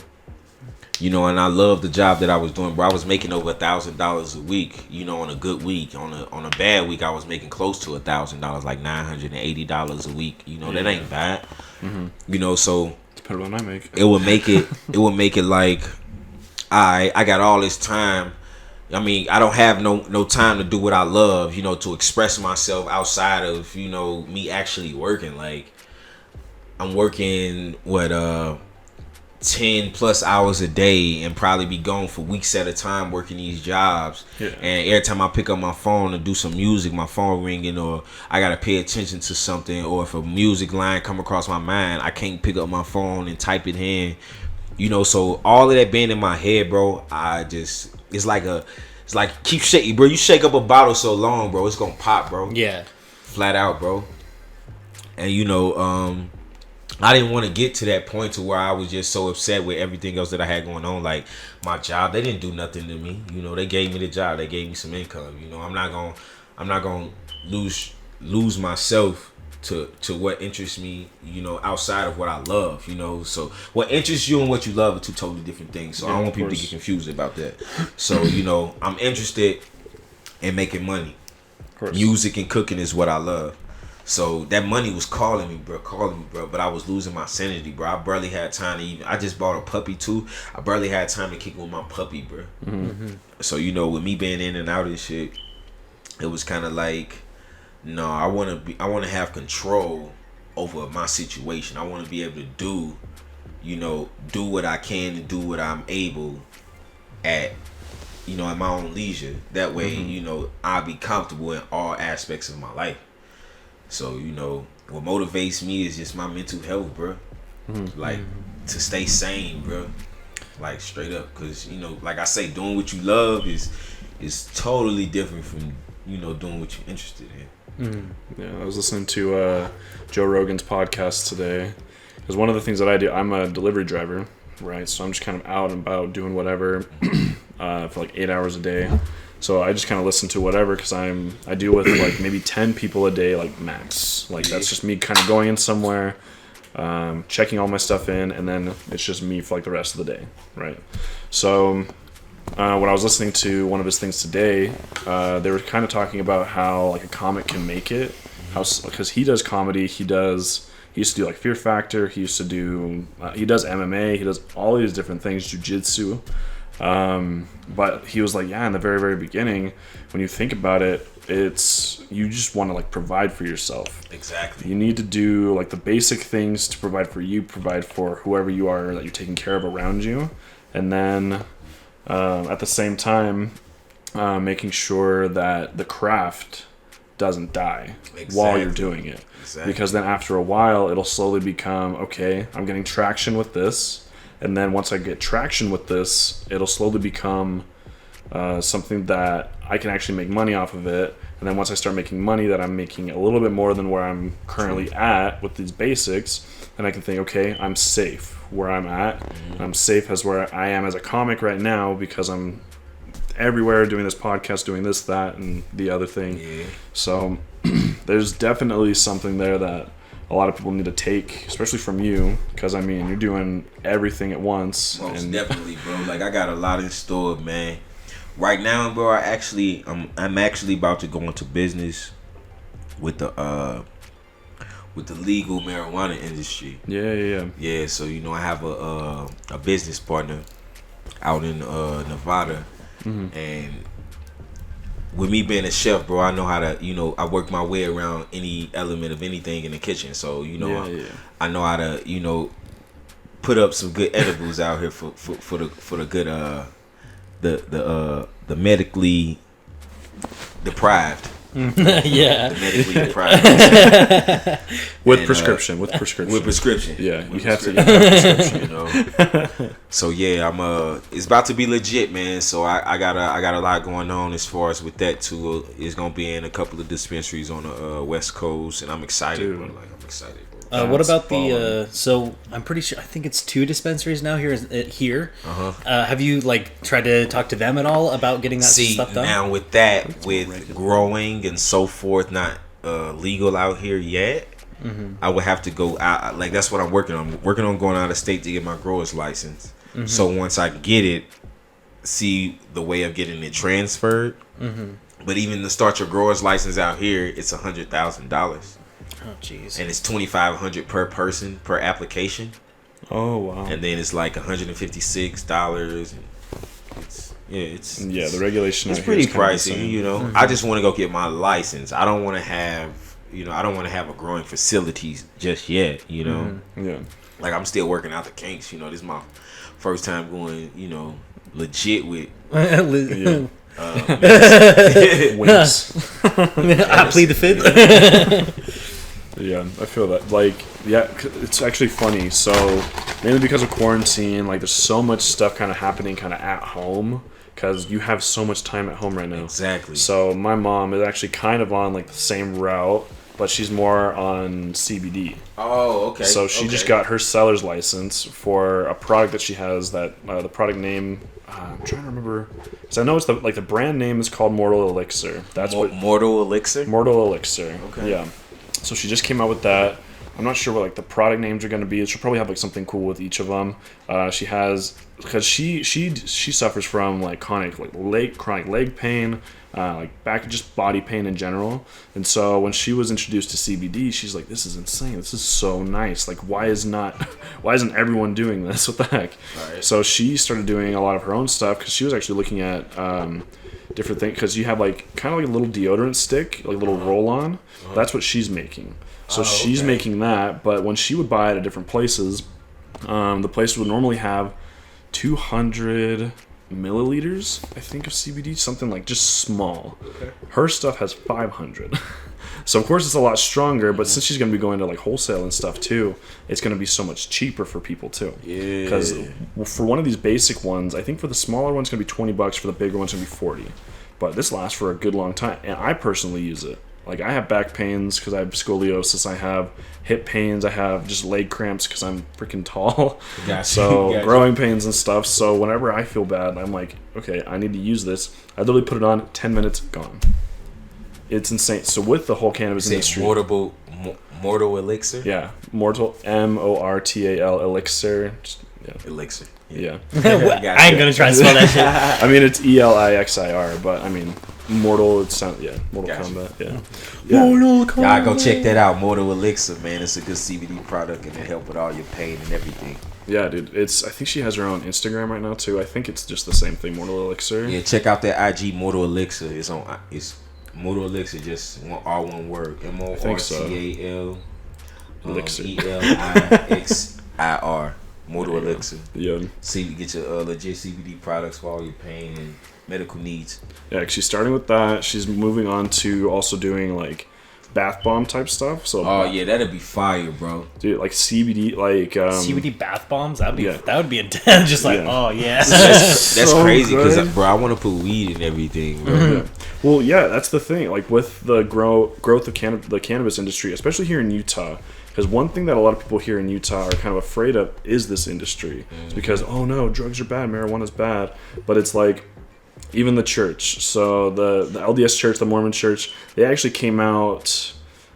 And I love the job that I was doing, bro. I was making over $1,000 a week. On a good week. On a bad week, I was making close to $1,000, like $980 a week. That ain't bad. So It's better than I make. it would make it like, I got all this time. I mean, I don't have no time to do what I love, to express myself outside of, me actually working. Like, I'm working, 10 plus hours a day and probably be gone for weeks at a time working these jobs. Yeah. And every time I pick up my phone to do some music, my phone ringing, or I got to pay attention to something, or if a music line come across my mind, I can't pick up my phone and type it in. So all of that being in my head, bro, it's like keep shaking, bro. You shake up a bottle so long, bro, it's gonna pop, bro. Yeah. Flat out, bro. And I didn't want to get to that point to where I was just so upset with everything else that I had going on. Like my job, they didn't do nothing to me. They gave me the job, they gave me some income. I'm not gonna lose myself to what interests me, outside of what I love, So what interests you and what you love are two totally different things. So I don't want people to get confused about that. So, I'm interested in making money. Of course. Music and cooking is what I love. So that money was calling me, bro. But I was losing my sanity, bro. I barely had time to I just bought a puppy too. I barely had time to kick with my puppy, bro. Mm-hmm. So, with me being in and out of shit, it was kind of like, no, I want to have control over my situation. I want to be able to do what I can and do what I'm able at my own leisure. That way, I'll be comfortable in all aspects of my life. So, what motivates me is just my mental health, bro. Like, to stay sane, bro. Like, straight up. Because, like I say, doing what you love is totally different from, doing what you're interested in. Yeah, I was listening to Joe Rogan's podcast today. Because one of the things that I do, I'm a delivery driver, right? So I'm just kind of out and about doing whatever for like 8 hours a day. So I just kind of listen to whatever because I deal with like maybe 10 people a day, like max. Like that's just me kind of going in somewhere, checking all my stuff in, and then it's just me for like the rest of the day, right? So when I was listening to one of his things today, they were kind of talking about how like a comic can make it, because he does comedy, he does He used to do like Fear Factor. He used to do. He does MMA. He does all these different things, jiu-jitsu. But he was like, yeah, in the very, very beginning, when you think about it, it's you just want to like provide for yourself. Exactly. You need to do like the basic things to provide for you, provide for whoever you are that you're taking care of around you, and then at the same time, making sure that the craft doesn't die while you're doing it. Exactly. Because then after a while, it'll slowly become, okay, I'm getting traction with this. And then once I get traction with this, it'll slowly become something that I can actually make money off of it. And then once I start making money that I'm making a little bit more than where I'm currently at with these basics, then I can think, okay, I'm safe where I'm at. Mm-hmm. I'm safe as where I am as a comic right now because I'm everywhere doing this podcast, doing this, that, and the other thing. Yeah. So there's definitely something there that a lot of people need to take, especially from you, because I mean you're doing everything at once. Most definitely, bro. Like I got a lot in store, man. Right now, bro, I'm actually about to go into business with the legal marijuana industry. Yeah. So I have a business partner out in Nevada, and with me being a chef, bro, I know how to, I work my way around any element of anything in the kitchen. So, I know how to, put up some good edibles out here for the good, the medically deprived. Yeah. The medically deprived. With prescription. With prescription. Yeah, you have to get prescription. So yeah, it's about to be legit, man. So I got a lot going on as far as with that too. It's gonna be in a couple of dispensaries on the West Coast, and I'm excited, bro. Like I'm excited, bro. What about the? So I'm pretty sure. I think it's 2 dispensaries now here. Here. Have you like tried to talk to them at all about getting that stuff done? Now with that, with growing and so forth, not legal out here yet. I would have to go out. Like that's what I'm working on. I'm working on going out of state to get my grower's license. So once I get it, see the way of getting it transferred. But even to start your grower's license out here, it's $100,000. Oh jeez. And it's $2,500 per person per application. Oh wow. And then it's like $156. And it's the regulation. It's pretty pricey, I just want to go get my license. I don't want to have a growing facility just yet, Yeah. Like I'm still working out the kinks, This is my first time going, legit with. Winks. I plead the fifth. Yeah, I feel that. Like, yeah, it's actually funny. So, mainly because of quarantine, like, there's so much stuff kind of happening kind of at home because you have so much time at home right now. Exactly. So, my mom is actually kind of on, like, the same route, but she's more on CBD. Oh, okay. So, she just got her seller's license for a product that she has that, the product name... I'm trying to remember, because I know it's the brand name is called Mortal Elixir. That's what Mortal Elixir. Mortal Elixir. Okay. Yeah. So she just came out with that. I'm not sure what like the product names are going to be. She'll probably have like something cool with each of them. She has because she suffers from like chronic leg pain, like back just body pain in general. And so when she was introduced to CBD, she's like, "This is insane. This is so nice. Like why isn't everyone doing this? What the heck?" Right. So she started doing a lot of her own stuff because she was actually looking at different things because you have like kind of like a little deodorant stick, like a little roll-on. That's what she's making. So she's making that, but when she would buy it at different places, the place would normally have 200 milliliters, I think, of CBD, something like just small. Okay. Her stuff has 500. So of course it's a lot stronger, but since she's going to be going to like wholesale and stuff too, it's going to be so much cheaper for people too. Yeah. Because for one of these basic ones, I think for the smaller one's going to be $20, for the bigger one's going to be 40. But this lasts for a good long time, and I personally use it. Like I have back pains because I have scoliosis, I have hip pains, I have just leg cramps because I'm freaking tall. So growing pains and stuff. So whenever I feel bad, I'm like, okay, I need to use this. I literally put it on, 10 minutes, gone. It's insane. So with the whole cannabis industry, Mortal Elixir. Yeah, Mortal MORTAL Elixir. Elixir. Yeah. I ain't gonna try to spell that shit. I mean, it's ELIXIR, but I mean, Mortal Gotcha. Kombat. Yeah. Mortal Kombat. Y'all go check that out. Mortal Elixir, man. It's a good CBD product and it help with all your pain and everything. Yeah, dude. I think she has her own Instagram right now too. I think it's just the same thing, Mortal Elixir. Yeah, check out that IG Mortal Elixir. It's Mortal Elixir, just all one word. MORTAL Elixir. ELIXIR. Mortal Elixir. Yeah. See, get your legit CBD products for all your pain and medical needs. Yeah, 'cause she's starting with that. She's moving on to also doing like bath bomb type stuff. So yeah, that'd be fire, bro. dude, like CBD, like CBD bath bombs. That would be intense. Just like, Yeah. oh yeah. That's So crazy because, good. bro, I want to put weed in everything, bro. Yeah. Well, yeah, that's the thing. Like with the growth of the cannabis industry, especially here in Utah, because one thing that a lot of people here in Utah are kind of afraid of is this industry. It's because, oh no, drugs are bad, marijuana's bad. But it's like, even the church. So the LDS church, the Mormon church, they actually came out,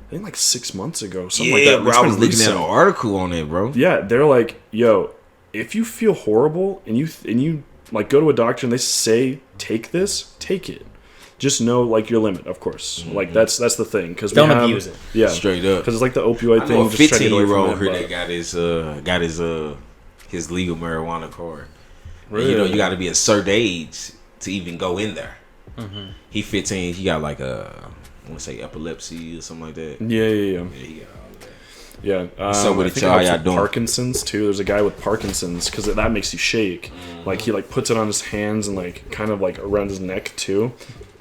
I think like 6 months ago, something like that. Bro, It's I been was looking at recent. an article on it, bro. Yeah, they're like, yo, if you feel horrible and you like go to a doctor and they say take this, take it. Just know like your limit, of course. Like that's the thing, because Don't abuse it. Yeah, Straight up. because it's like the opioid I thing. know a just try to get away from 15-year-old it, here but- that got his legal marijuana card. Really? You know, you got to be a certain age to even go in there. He 15. He got like I want to say epilepsy or something like that. Yeah. Yeah, he got all of that. Yeah. So with I it, think y'all, it helps y'all with doing? Parkinson's too. There's a guy with Parkinson's because that makes you shake. Like he like puts it on his hands and like kind of like around his neck too.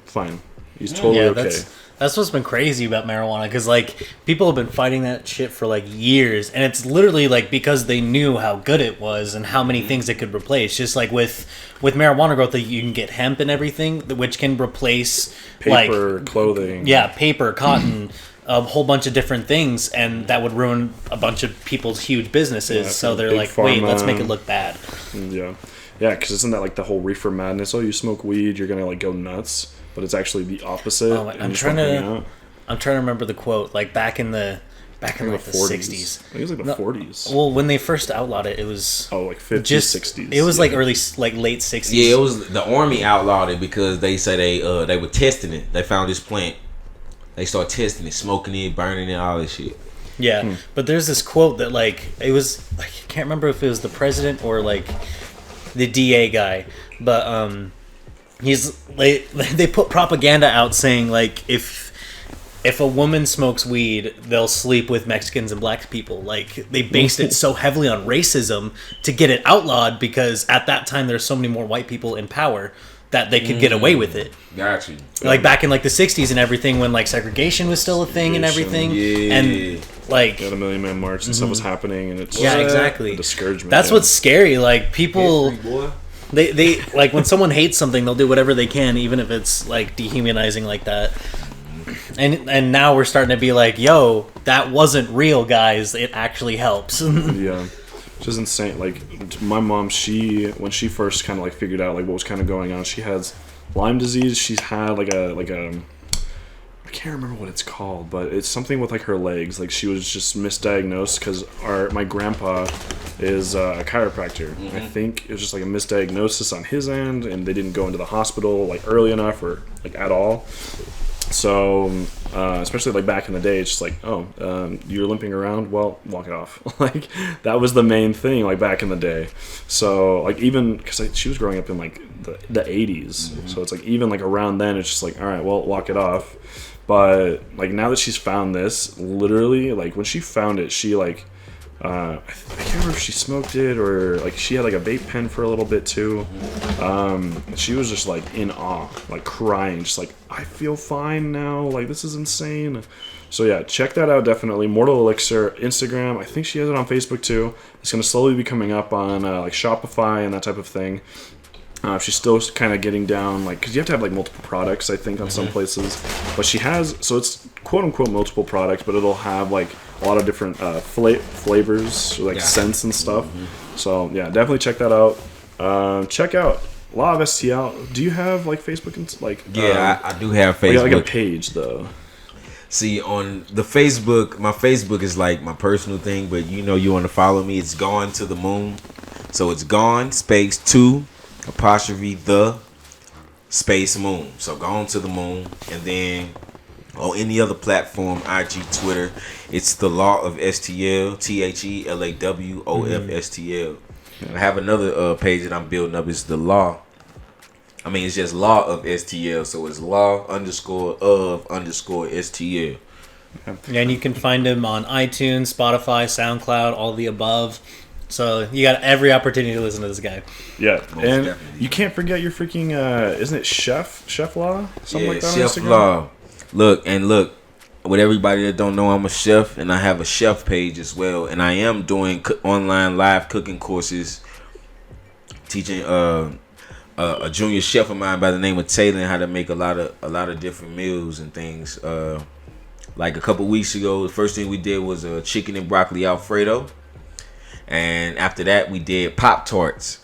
Fine, he's totally okay. That's what's been crazy about marijuana, because like people have been fighting that shit for like years, and it's literally like because they knew how good it was and how many things it could replace. Just like with marijuana growth, that you can get hemp and everything, which can replace Paper, like clothing. yeah, paper, cotton. A whole bunch of different things, and that would ruin a bunch of people's huge businesses. Yeah, so they're big like, wait, let's pharma. make it look bad. Yeah, because isn't that like the whole reefer madness? Oh, you smoke weed, you're gonna like go nuts, but it's actually the opposite. Oh, and I'm you just trying wanna hang to out. remember the quote. Like back in like the 60s. I think it was like the 40s. Well, when they first outlawed it, it was Like 50s, just 60s. It was yeah. like late 60s. Yeah, it was the army outlawed it because they say they were testing it. They found this plant. They start testing it, smoking it, burning it, all this shit. Yeah, but there's this quote that like it was, I can't remember if it was the president or like the DA guy, but he's like, they put propaganda out saying like if a woman smokes weed, they'll sleep with Mexicans and black people. Like they based it so heavily on racism to get it outlawed, because at that time there's so many more white people in power that they could get away with it. Got you. Like back in like the 60s and everything, when like segregation was still a thing and everything. Yeah. And like Got a Million Man March and stuff was happening, and it's yeah, exactly. a discouragement. That's yeah. what's scary. Like people, Boy. they like when someone hates something, they'll do whatever they can, even if it's like dehumanizing like that. And now we're starting to be like, yo, that wasn't real, guys. It actually helps. Yeah, which is insane. Like my mom, when she first kind of like figured out like what was kind of going on, she has Lyme disease. She's had like a I can't remember what it's called, but it's something with like her legs. Like she was just misdiagnosed because my grandpa is a chiropractor. I think it was just like a misdiagnosis on his end, and they didn't go into the hospital like early enough or like at all. So, especially like back in the day, it's just like, you're limping around, well, walk it off. Like that was the main thing, like back in the day. So, like even because she was growing up in like the 80s, so it's like even like around then, it's just like, all right, well, walk it off. But like now that she's found this, literally, like when she found it, she like. I can't remember if she smoked it or like she had like a vape pen for a little bit too. She was just like in awe, like crying, just like, I feel fine now, like this is insane. So yeah, check that out definitely. Mortal Elixir, Instagram. I think she has it on Facebook too. It's gonna slowly be coming up on like Shopify and that type of thing. She's still kind of getting down, like, because you have to have like multiple products, I think, on some places. But she has, so it's quote unquote multiple products, but it'll have like a lot of different flavors, like scents and stuff. So yeah, definitely check that out. Check out Law of STL. Do you have like Facebook and like? Yeah, I do have Facebook. Like a page though. See, on the Facebook, my Facebook is like my personal thing, but you know you want to follow me, it's Gone to the Moon. So it's Gone, space 2, apostrophe the space moon. So go on to the moon, and then on any other platform, IG, Twitter, it's the Law of STL, THELAWOFSTL. I have another page that I'm building up. It's the Law. I mean, it's just Law of STL. So it's Law_of_STL. Yeah, and you can find him on iTunes, Spotify, SoundCloud, all the above. So you got every opportunity to listen to this guy. Yeah, Most and definitely. you can't forget your freaking, isn't it Chef Law? Something like that on Chef Instagram? Law. Look, with everybody that don't know, I'm a chef, and I have a chef page as well, and I am doing online live cooking courses, teaching a junior chef of mine by the name of Taylor how to make a lot of different meals and things. Like a couple weeks ago, the first thing we did was a chicken and broccoli Alfredo, and after that we did Pop-Tarts,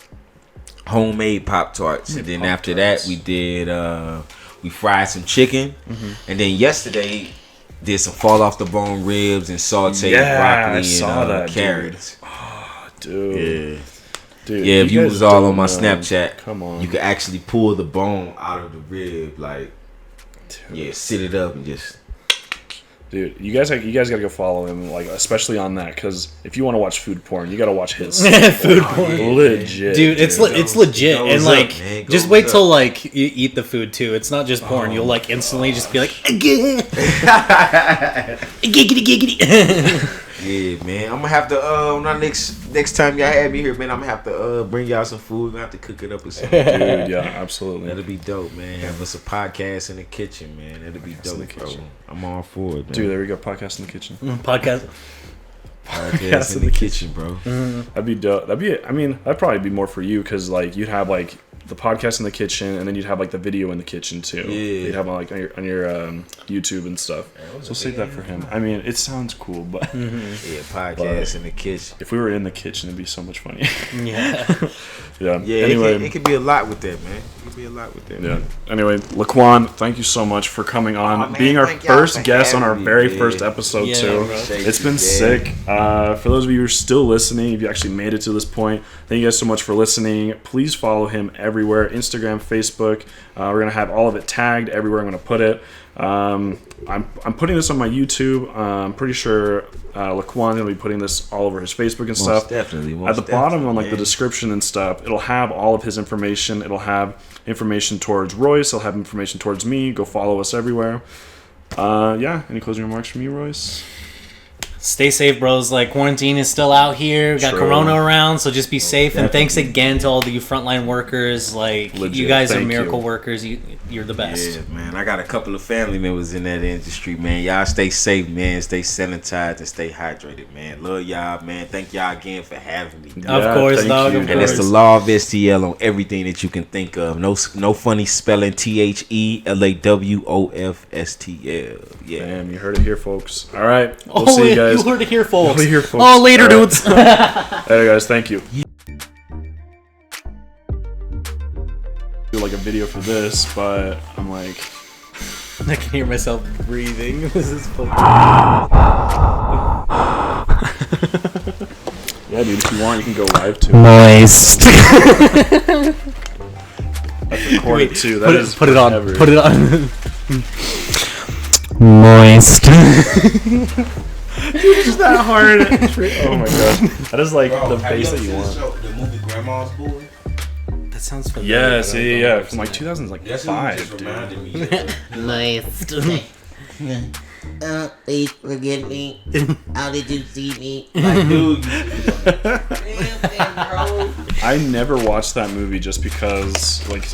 homemade Pop-Tarts, and then after that we did we fried some chicken, and then yesterday did some fall off the bone ribs and sauteed broccoli and carrots. Dude. Dude, Yeah, if you guys was all don't on my know. Snapchat, Come on. you could actually pull the bone out of the rib, like, yeah, sit it up and just. Dude, you guys gotta go follow him, like especially on that, because if you want to watch food porn, you gotta watch his Food porn. yeah, Legit, Dude, it's legit, goes and up, like man. just Goes wait up. till like you eat the food too. It's not just porn. You'll like instantly just be like, giggity giggity. Yeah, man. I'm gonna have to when next time y'all have me here, man, I'm gonna have to bring y'all some food. I'm gonna have to cook it up or something. dude. Yeah, absolutely. That'll be dope, man. Have us a podcast in the kitchen, man. That'll be Podcast in the dope, bro. kitchen. I'm all for it, man. Dude, there we go. Podcast in the kitchen. Podcast. Podcast in the kitchen, bro. That'd be dope. That'd probably be more for you, because like you'd have like the podcast in the kitchen, and then you'd have like the video in the kitchen too. Yeah. You'd have like on your YouTube and stuff. So save that for him. I mean, it sounds cool, but Yeah, podcast in the kitchen. if we were in the kitchen, it'd be so much funnier. Yeah. Yeah. Yeah, Anyway. it could be a lot with that, man. It could be a lot with that. Yeah. Man. Anyway, Laquan, thank you so much for coming on, Aw, man, being our thank y'all first for guest on our having me, very man. first episode Yeah, too. bro. It's been sick. For those of you who are still listening, if you actually made it to this point, thank you guys so much for listening. Please follow him everywhere: Instagram, Facebook. We're gonna have all of it tagged everywhere I'm gonna put it. I'm putting this on my YouTube. I'm pretty sure Laquan's gonna be putting this all over his Facebook and stuff. Definitely. At the bottom on like the description and stuff, it'll have all of his information. It'll have information towards Royce. It'll have information towards me. Go follow us everywhere. Yeah. Any closing remarks from you, Royce? Stay safe, bros. Like, quarantine is still out here. We got True. Corona around, so just be safe. And thanks again to all the frontline workers. Like, Legit. you guys are Thank miracle you. workers. You're the best. Yeah, man. I got a couple of family members in that industry, man. Y'all stay safe, man. Stay sanitized and stay hydrated, man. Love y'all, man. Thank y'all again for having me. dog. Of course, thank dog. you. Of And it's course. the Law of STL on everything that you can think of. No funny spelling. THELAWOFSTL. Yeah. Damn, you heard it here, folks. All right. We'll Oh, see you guys. you heard it here, folks. We'll hear, folks. Oh, later, All right. dudes. Hey guys, thank you. Do like a video for this, but I'm like, I can hear myself breathing. This is fun. yeah, dude. If you want, you can go live too. Moist. Record it too. That is put it on. forever. Put it on. Moist. It's that hard. Oh my god. That is like the bass that you want. The movie Grandma's Boy? That sounds familiar. Yes, but I don't know yeah. if From like it's 2005, dude. reminded me. Moist. Please forgive me. How did you see me? Like, dude, I never watched that movie just because like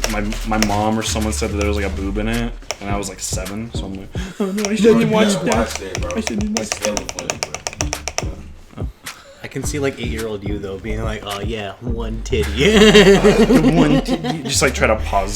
my mom or someone said that there was like a boob in it, and I was like 7, so I'm like, oh no, I shouldn't watch that. bro. I shouldn't watch It's hella funny, bro. I can see like 8-year-old you though being like, oh yeah, one titty. Just like try to pause